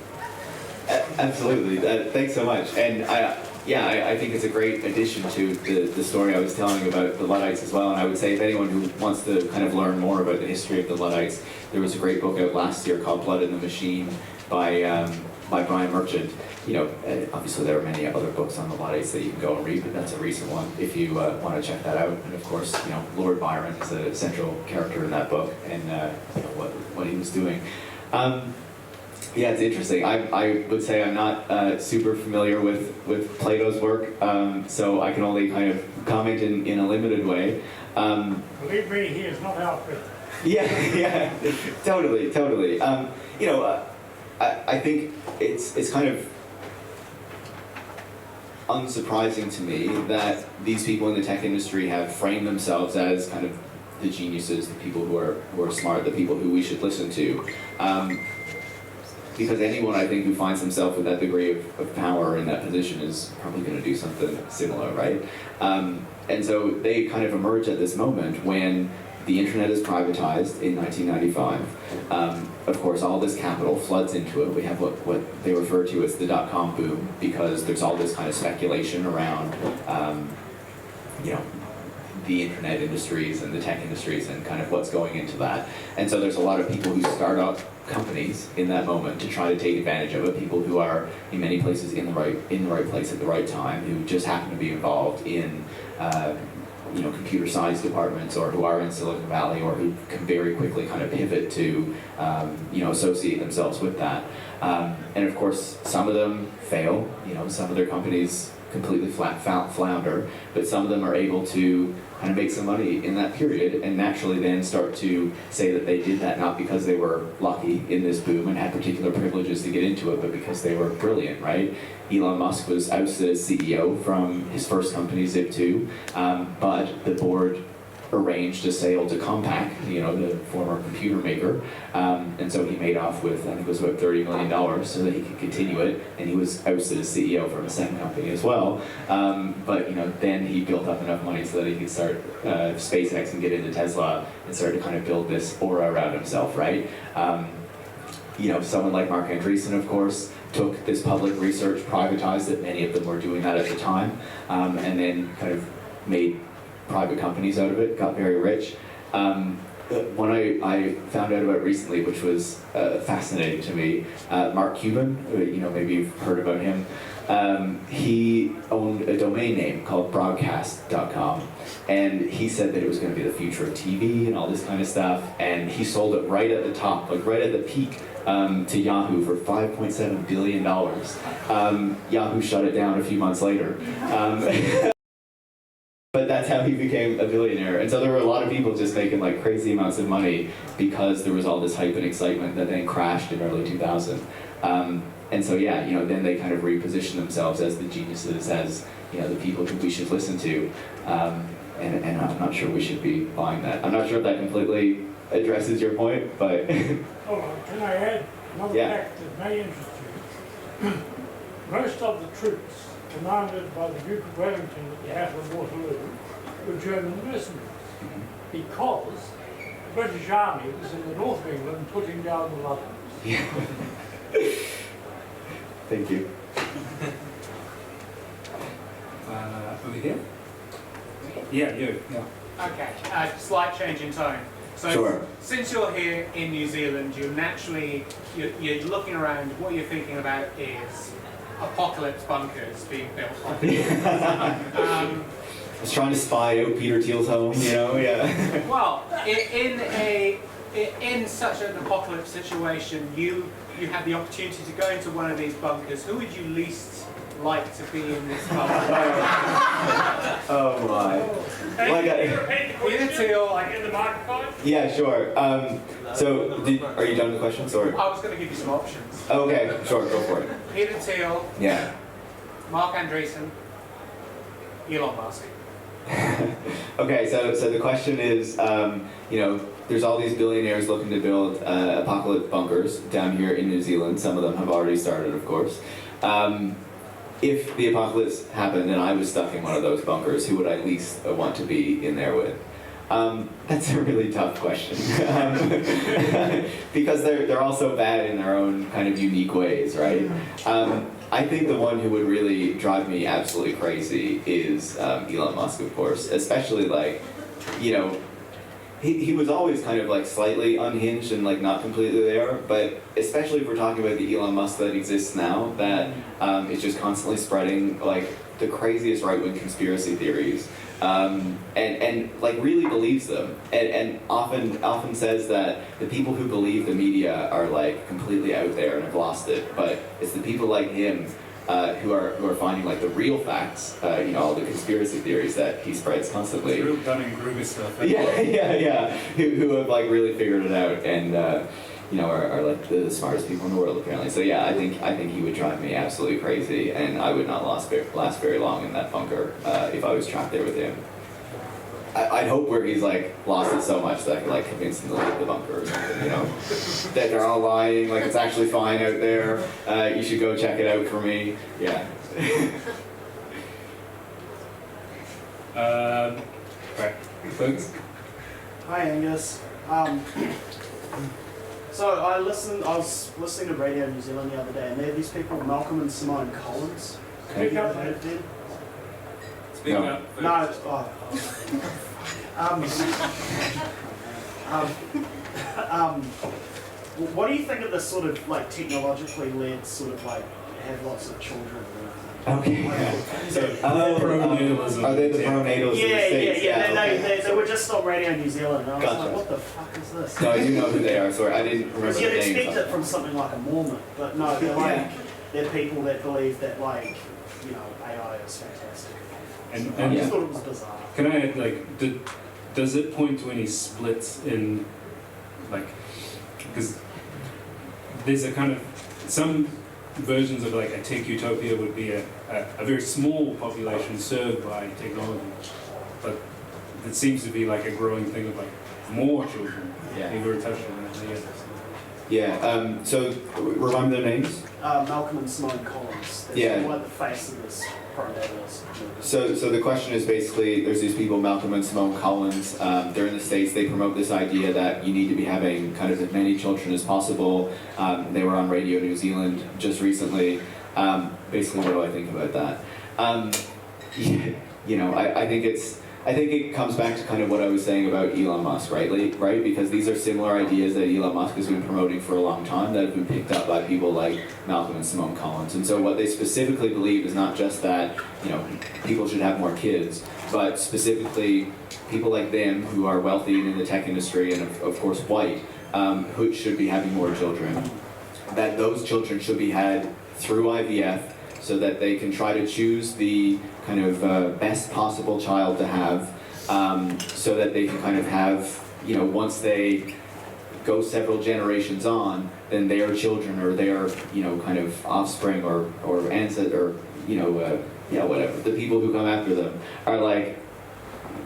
S2: Absolutely. Thanks so much. And I think it's a great addition to the story I was telling about the Luddites as well. And I would say if anyone who wants to kind of learn more about the history of the Luddites, there was a great book out last year called Blood in the Machine by Brian Merchant. You know, obviously there are many other books on the Luddites that you can go and read, but that's a recent one if you want to check that out. And of course, you know, Lord Byron is a central character in that book, and you know, what he was doing. Yeah, it's interesting. I would say I'm not super familiar with Plato's work, so I can only kind of comment in a limited way.
S4: Believe me, he is not our friend.
S2: Yeah, totally. You know, I think it's kind of unsurprising to me that these people in the tech industry have framed themselves as kind of the geniuses, the people who are smart, the people who we should listen to. Because anyone, I think, who finds himself with that degree of power in that position is probably going to do something similar, right? And so they kind of emerge at this moment when the internet is privatized in 1995. Of course, all this capital floods into it. We have what they refer to as the dot-com boom, because there's all this kind of speculation around, you know, the internet industries and the tech industries and kind of what's going into that. And so there's a lot of people who start up companies in that moment to try to take advantage of it, people who are in many places in the right place at the right time, who just happen to be involved in you know, computer science departments, or who are in Silicon Valley, or who can very quickly kind of pivot to you know, associate themselves with that. And of course, some of them fail. You know, some of their companies completely flounder, but some of them are able to kind of make some money in that period, and naturally then start to say that they did that not because they were lucky in this boom and had particular privileges to get into it, but because they were brilliant, right? Elon Musk was ousted as CEO from his first company, Zip2, but the board arranged a sale to Compaq, you know, the former computer maker, and so he made off with, I think it was about $30 million so that he could continue it, and he was ousted as CEO from a second company as well. But you know, then he built up enough money so that he could start SpaceX and get into Tesla and start to kind of build this aura around himself, right? You know, someone like Mark Andreessen, of course, took this public research, privatized it, many of them were doing that at the time, and then kind of made private companies out of it, got very rich. One I found out about recently, which was fascinating to me, Mark Cuban, you know, maybe you've heard about him. He owned a domain name called broadcast.com, and he said that it was going to be the future of TV and all this kind of stuff, and he sold it right at the top, like right at the peak, to Yahoo for $5.7 billion. Yahoo shut it down a few months later. But that's how he became a billionaire. And so there were a lot of people just making like crazy amounts of money because there was all this hype and excitement that then crashed in early 2000. And so yeah, you know, then they kind of reposition themselves as the geniuses, as, you know, the people who we should listen to. And I'm not sure we should be buying that. I'm not sure if that completely addresses your point, but...
S4: Oh, can I add another fact that may interest you? Most of the troops commanded by the Duke of Wellington at the Battle of Waterloo were German mercenaries, because the British Army was in the north of England putting down the Londoners.
S2: Yeah. Thank you.
S1: Over here? Yeah, you. Yeah.
S5: Okay, slight change in tone. So
S2: Sure.
S5: Since you're here in New Zealand, you're looking around, what you're thinking about is apocalypse bunkers being built.
S2: I was trying to spy out Peter Thiel's home, you know, yeah.
S5: Well, in such an apocalypse situation, you have the opportunity to go into one of these bunkers. Who would you least like to be in this bunker?
S2: Oh my.
S5: Peter Thiel,
S4: Like in the microphone?
S2: Yeah, sure. So, are you done with the questions, or?
S5: I was going to give you some options.
S2: Okay, sure, go for it.
S5: Peter Thiel,
S2: Yeah.
S5: Mark Andreessen, Elon Musk.
S2: Okay, so the question is, you know, there's all these billionaires looking to build apocalypse bunkers down here in New Zealand. Some of them have already started, of course. If the apocalypse happened and I was stuck in one of those bunkers, who would I least want to be in there with? That's a really tough question. Because they're all so bad in their own kind of unique ways, right? I think the one who would really drive me absolutely crazy is Elon Musk, of course. Especially like, you know, he was always kind of like slightly unhinged and like not completely there, but especially if we're talking about the Elon Musk that exists now, that is just constantly spreading like the craziest right-wing conspiracy theories, and like really believes them, and often says that the people who believe the media are like completely out there and have lost it, but it's the people like him who are finding like the real facts, you know, all the conspiracy theories that he spreads constantly.
S1: Real Dunning-Kruger stuff.
S2: Yeah. Who have like really figured it out, and you know, are like the smartest people in the world apparently. So yeah, I think he would drive me absolutely crazy, and I would not last very long in that bunker if I was trapped there with him. I'd hope where he's like lost it so much that I could like convince him to leave the bunker or something, you know, that they're all lying, like it's actually fine out there. You should go check it out for me. Yeah.
S1: Right. Folks?
S6: Hi Angus. So I was listening to Radio New Zealand the other day, and there are these people, Malcolm and Simone Collins. Have you ever heard of them?
S1: Speak
S2: No.
S1: up.
S6: No. What do you think of this sort of like technologically led sort of like have lots of children?
S2: Okay.
S1: Pronatalism.
S2: Are they the pronatals in the States?
S6: They were just on Radio New Zealand, and I was
S2: Gotcha.
S6: like, what the fuck is this?
S2: No, I do know who they are. Sorry, I didn't remember
S6: Because
S2: the
S6: you'd
S2: names.
S6: expect it from something like a Mormon, but no, they're like they're people that believe that like, you know, AI is fantastic.
S1: And
S6: I just
S2: Yeah.
S6: thought it was bizarre.
S1: Can I add, like, does it point to any splits in, like, because there's a kind of, some versions of like a tech utopia would be a very small population served by technology, but it seems to be like a growing thing of like more children.
S2: Yeah.
S1: You were touched on that.
S2: Yeah. So remind me their names.
S6: Malcolm and Simone Collins. They're
S2: Yeah.
S6: sort of like the face of this pronatalist movement.
S2: So the question is basically, there's these people, Malcolm and Simone Collins. They're in the States. They promote this idea that you need to be having kind of as many children as possible. They were on Radio New Zealand just recently. Basically, what do I think about that? You know, I think it comes back to kind of what I was saying about Elon Musk, right? Because these are similar ideas that Elon Musk has been promoting for a long time that have been picked up by people like Malcolm and Simone Collins. And so what they specifically believe is not just that, you know, people should have more kids, but specifically people like them who are wealthy and in the tech industry and of course white, who should be having more children. That those children should be had through IVF, so that they can try to choose the kind of best possible child to have, so that they can kind of have, you know, once they go several generations on, then their children or their, you know, kind of offspring or ancestor, or, you know, whatever, the people who come after them are like,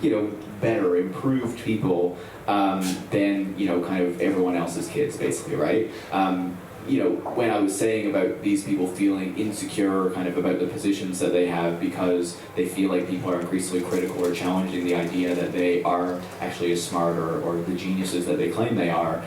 S2: you know, better, improved people than, you know, kind of everyone else's kids, basically, right? You know, when I was saying about these people feeling insecure kind of about the positions that they have because they feel like people are increasingly critical or challenging the idea that they are actually as smart or the geniuses that they claim they are,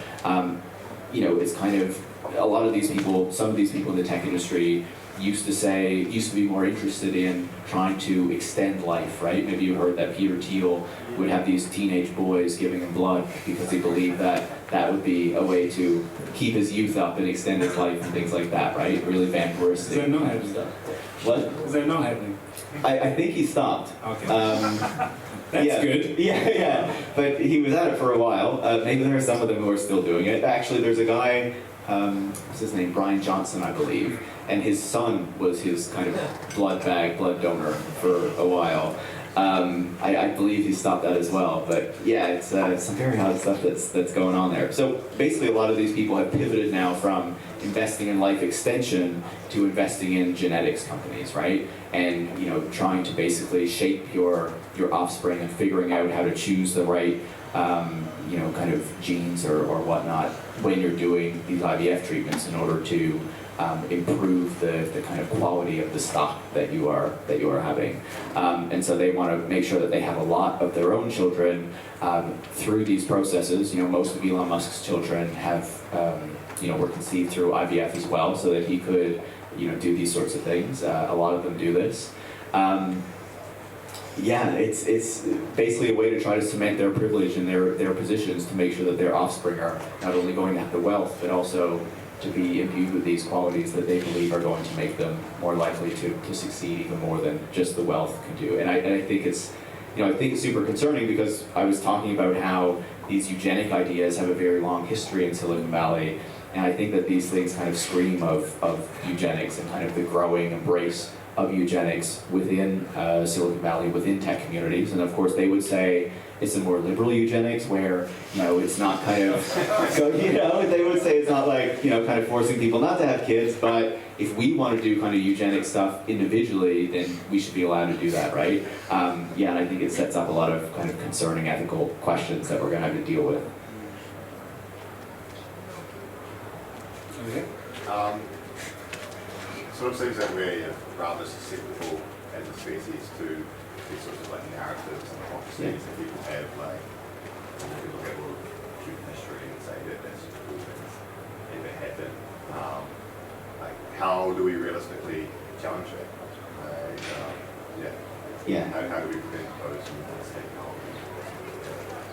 S2: you know, it's kind of, a lot of these people, some of these people in the tech industry used to be more interested in trying to extend life, right? Maybe you heard that Peter Thiel would have these teenage boys giving him blood because he believed that that would be a way to keep his youth up and extend his life and things like that, right? Really vampiristic
S1: Is that not
S2: kind of
S1: happening?
S2: stuff. What?
S1: Is that not happening?
S2: I think he stopped.
S1: Okay.
S2: That's
S1: That's good.
S2: Yeah. But he was at it for a while. Maybe there are some of them who are still doing it. Actually, there's a guy, what's his name? Brian Johnson, I believe. And his son was his kind of blood donor for a while. I believe he stopped that as well. But yeah, it's some very odd stuff that's going on there. So basically, a lot of these people have pivoted now from investing in life extension to investing in genetics companies, right? And you know, trying to basically shape your offspring and figuring out how to choose the right
S3: kind of genes or whatnot when you're doing these IVF treatments in order to improve the kind of quality of the stock that you are having. And so they want to make sure that they have a lot of their own children through these processes. Most of Elon Musk's children have, were conceived through IVF as well, so that he could, do these sorts of things. A lot of them do this. It's basically a way to try to cement their privilege and their positions to make sure that their offspring are not only going to have the wealth, but also to be imbued with these qualities that they believe are going to make them more likely to succeed even more than just the wealth can do. And I think it's, it's super concerning, because I was talking about how these eugenic ideas have a very long history in Silicon Valley, and I think that these things kind of scream of eugenics and kind of the growing embrace of eugenics within Silicon Valley, within tech communities. And of course they would say it's a more liberal eugenics where, it's not kind of, they would say it's not like, kind of forcing people not to have kids, but if we want to do kind of eugenic stuff individually, then we should be allowed to do that, right? And I think it sets up a lot of kind of concerning ethical questions that we're going to have to deal with.
S1: Okay.
S7: Sort of seems that we're rather susceptible as a species to these sorts of like narratives and hypotheses that people have, like if you look at all of human history and say that that's cool things ever happen. Like how do we realistically challenge that? How do we prevent those from taking hold?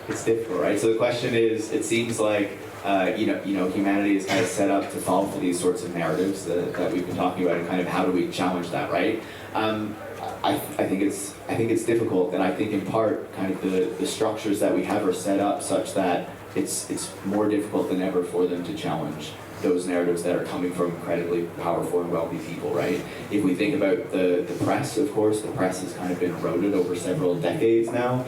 S3: It's difficult, right? So the question is, it seems like humanity is kind of set up to fall for these sorts of narratives that we've been talking about, and kind of how do we challenge that, right? I think it's difficult, and I think in part kind of the structures that we have are set up such that it's more difficult than ever for them to challenge those narratives that are coming from incredibly powerful and wealthy people, right? If we think about the press, of course, the press has kind of been eroded over several decades now.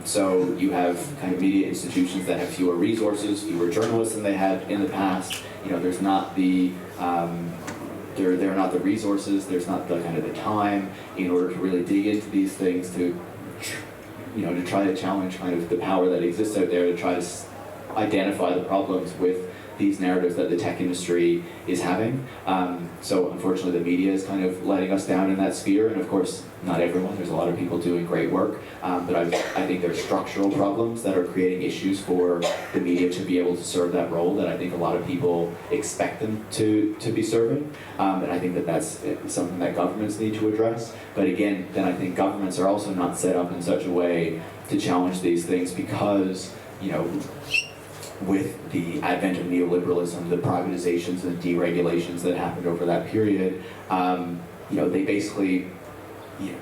S3: So you have kind of media institutions that have fewer resources, fewer journalists than they had in the past. There's not the there are not the resources, there's not the kind of the time in order to really dig into these things to try to challenge kind of the power that exists out there, to try to identify the problems with these narratives that the tech industry is having. So unfortunately the media is kind of letting us down in that sphere, and of course not everyone, there's a lot of people doing great work, but I think there's structural problems that are creating issues for the media to be able to serve that role that I think a lot of people expect them to be serving, and I think that that's something that governments need to address. But again, then I think governments are also not set up in such a way to challenge these things, because with the advent of neoliberalism, the privatizations and deregulations that happened over that period, they basically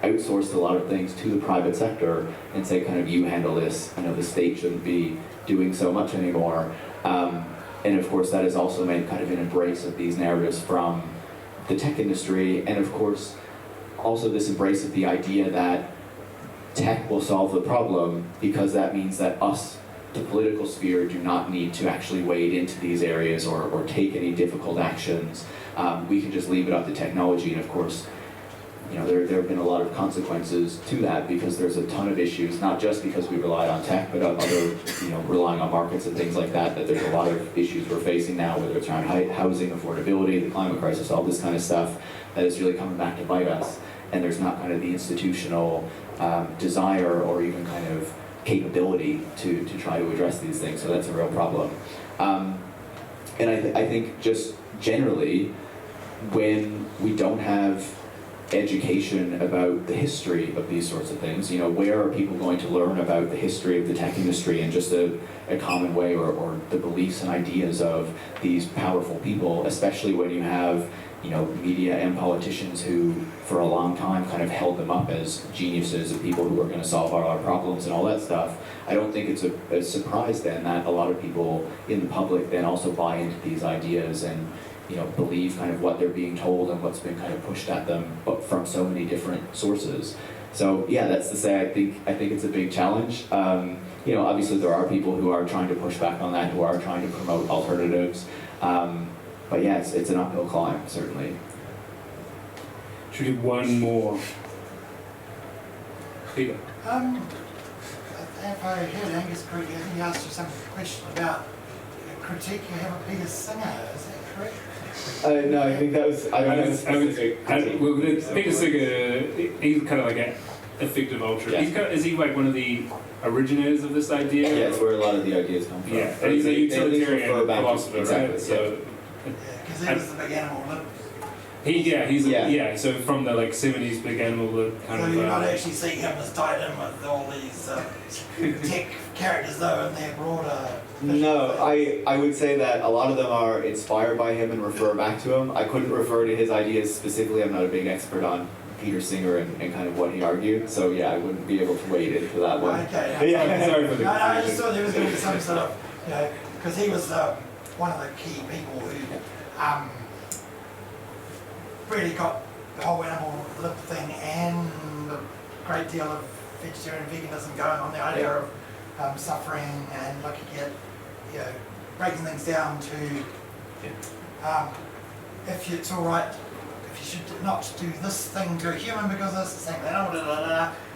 S3: outsourced a lot of things to the private sector and say, kind of, you handle this, the state shouldn't be doing so much anymore. And of course that has also meant kind of an embrace of these narratives from the tech industry, and of course also this embrace of the idea that tech will solve the problem, because that means that us, the political sphere, do not need to actually wade into these areas or take any difficult actions. We can just leave it up to technology, and of course, there have been a lot of consequences to that, because there's a ton of issues, not just because we relied on tech, but other, relying on markets and things like that, that there's a lot of issues we're facing now, whether it's around housing affordability, the climate crisis, all this kind of stuff, that is really coming back to bite us, and there's not kind of the institutional desire or even kind of capability to try to address these things, so that's a real problem. And I think just generally, when we don't have education about the history of these sorts of things, where are people going to learn about the history of the tech industry in just a common way, or the beliefs and ideas of these powerful people, especially when you have media and politicians who, for a long time, kind of held them up as geniuses and people who are going to solve all our problems and all that stuff. I don't think it's a surprise then that a lot of people in the public then also buy into these ideas and believe kind of what they're being told and what's been kind of pushed at them, but from so many different sources. So yeah, that's to say, I think it's a big challenge. Obviously there are people who are trying to push back on that, who are trying to promote alternatives. But yeah, it's an uphill climb, certainly.
S1: Should we do one more? Peter?
S8: I if I heard Angus correctly, I think he asked you some question about a critique you have of Peter Singer. Is that correct?
S2: No, I think that was. I don't know the specific critique.
S1: Well, Peter Singer, he's kind of like an effective ultra.
S2: Yeah.
S1: Is he like one of the originators of this idea?
S2: Yeah, it's where a lot of the ideas come from.
S1: Yeah, and he's a utilitarian philosopher,
S2: exactly,
S1: right? So,
S8: Because he was the big animal lib.
S1: So from the like 70s big animal lib kind
S8: So
S1: of.
S8: you're not actually seeing him as tied in with all these tech characters though in their broader...
S2: No, I would say that a lot of them are inspired by him and refer back to him. I couldn't refer to his ideas specifically. I'm not a big expert on Peter Singer and kind of what he argued. So yeah, I wouldn't be able to wade into that one.
S8: Okay.
S2: Yeah.
S1: Sorry for the
S8: I just thought there was going to be some sort of, because he was one of the key people who really got the whole animal lib thing and a great deal of vegetarian veganism going on, the idea of suffering and looking at, breaking things down to if it's all right, if you should not do this thing to a human because it's the same thing,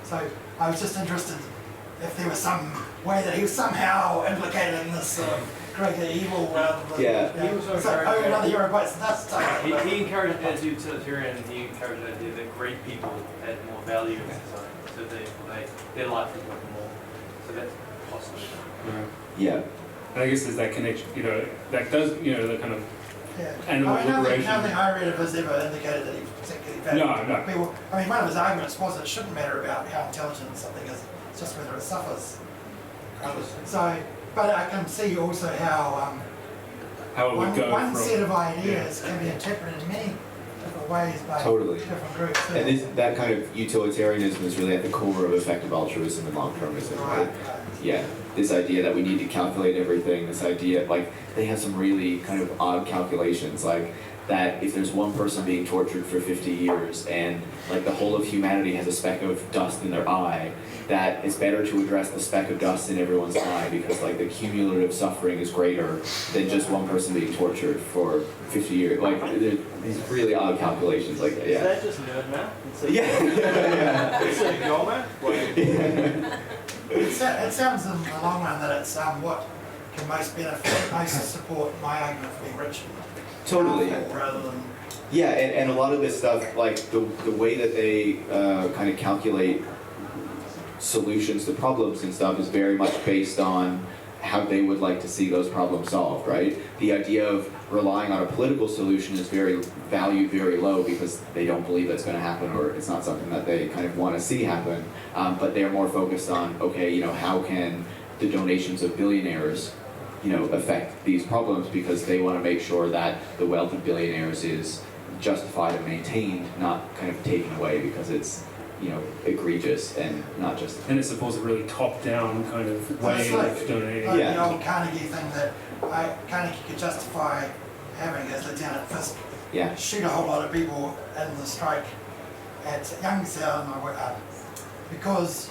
S8: So I was just interested if there was some way that he was somehow implicated in this greater evil rather than...
S2: Yeah.
S9: He was
S8: another hero bites the dust type.
S9: He encouraged, as utilitarian, he encouraged the idea that great people had more value in society, so their life was worth more. So that's possible.
S2: Yeah.
S1: And I guess there's that connection, that does, the kind of animal
S8: nothing
S1: liberation.
S8: I read of his ever indicated that he was particularly valued
S1: No.
S8: people. I mean, one of his arguments was that it shouldn't matter about how intelligent something is, it's just whether it suffers. So, but I can see also how
S1: it would go
S8: one
S1: from...
S8: set of ideas can be interpreted in many different ways by different groups.
S2: And that kind of utilitarianism is really at the core of effective altruism and long-termism, right? Yeah, this idea that we need to calculate everything, this idea, like, they have some really kind of odd calculations, like that if there's one person being tortured for 50 years and like the whole of humanity has a speck of dust in their eye, that it's better to address the speck of dust in everyone's eye because like the cumulative suffering is greater than just one person being tortured for 50 years. Like, these really odd calculations, like,
S9: Is that just nerd math?
S2: Yeah.
S9: It's like your math?
S8: It sounds in the long run that it's what can most benefit, most support my argument for being rich and
S2: Totally.
S8: powerful rather than...
S2: Yeah, and a lot of this stuff, like the way that they kind of calculate solutions to problems and stuff is very much based on how they would like to see those problems solved, right? The idea of relying on a political solution is valued very low because they don't believe that's going to happen or it's not something that they kind of want to see happen. But they're more focused on, okay, how can the donations of billionaires, affect these problems because they want to make sure that the wealth of billionaires is justified and maintained, not kind of taken away because it's egregious and not just...
S1: And it supports a really top-down kind of way of donating.
S8: Like the old Carnegie thing that Carnegie could justify having as Lieutenant Fisk shoot a whole lot of people in the strike at Youngstown because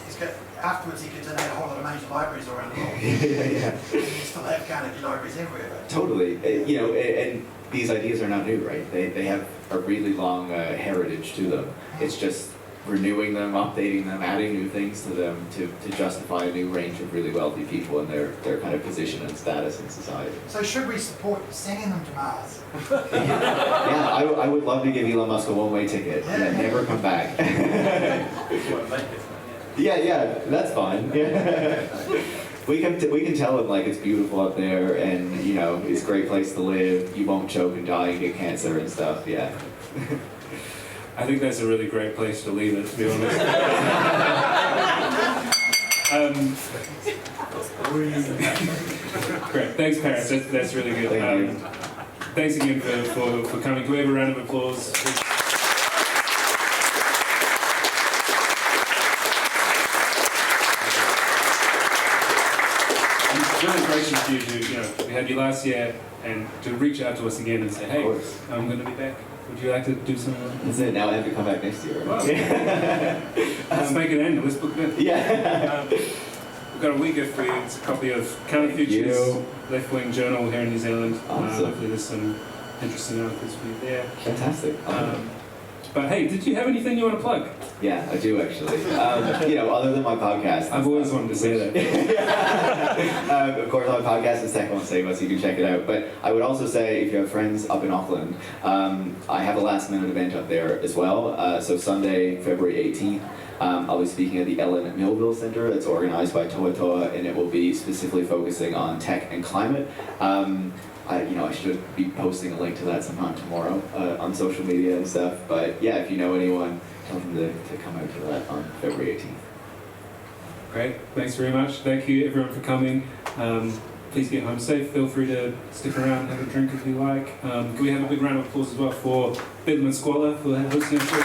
S8: afterwards he could donate a whole lot of major libraries around the world. You still have Carnegie libraries everywhere. But.
S2: Totally. And these ideas are not new, right? They have a really long heritage to them. It's just renewing them, updating them, adding new things to them to justify a new range of really wealthy people and their kind of position and status in society.
S8: So should we support sending them to Mars?
S2: I would love to give Elon Musk a one-way ticket and then never come back. Yeah, that's fine. We can tell him like it's beautiful up there and it's a great place to live. You won't choke and die and get cancer and stuff. Yeah.
S1: I think that's a really great place to leave it, to be honest. Great, thanks Paris, that's really good.
S2: Thank you.
S1: Thanks again for coming. Can we have a round of applause? It's really gracious of you to, we had you last year and to reach out to us again and say, hey, I'm going to be back. Would you like to do some?
S2: That's it. Now I have to come back next year.
S1: Wow. Let's make it end. Let's book it in.
S2: Yeah.
S1: We've got a week if it's a copy of Counter Futures, left-wing journal here in New Zealand.
S2: Awesome.
S1: Hopefully there's some interesting articles for you there.
S2: Fantastic.
S1: But hey, did you have anything you want to plug?
S2: Yeah, I do actually. Other than my podcast.
S1: I've always wanted to say that.
S2: Of course, my podcast is Tech Won't Save Us. You can check it out. But I would also say, if you have friends up in Auckland, I have a last-minute event up there as well. So Sunday, February 18th, I'll be speaking at the Ellen Millville Center. That's organized by Toa Toa, and it will be specifically focusing on tech and climate. I should be posting a link to that sometime tomorrow on social media and stuff. But yeah, if you know anyone, tell them to come out to that on February 18th.
S1: Great, thanks very much. Thank you everyone for coming. Please get home safe. Feel free to stick around and have a drink if you like. Can we have a big round of applause as well for Bedlam Squalor for hosting our show?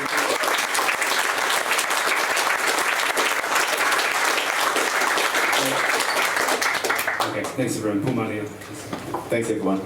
S1: Okay, thanks everyone. Pull money in.
S2: Thanks everyone.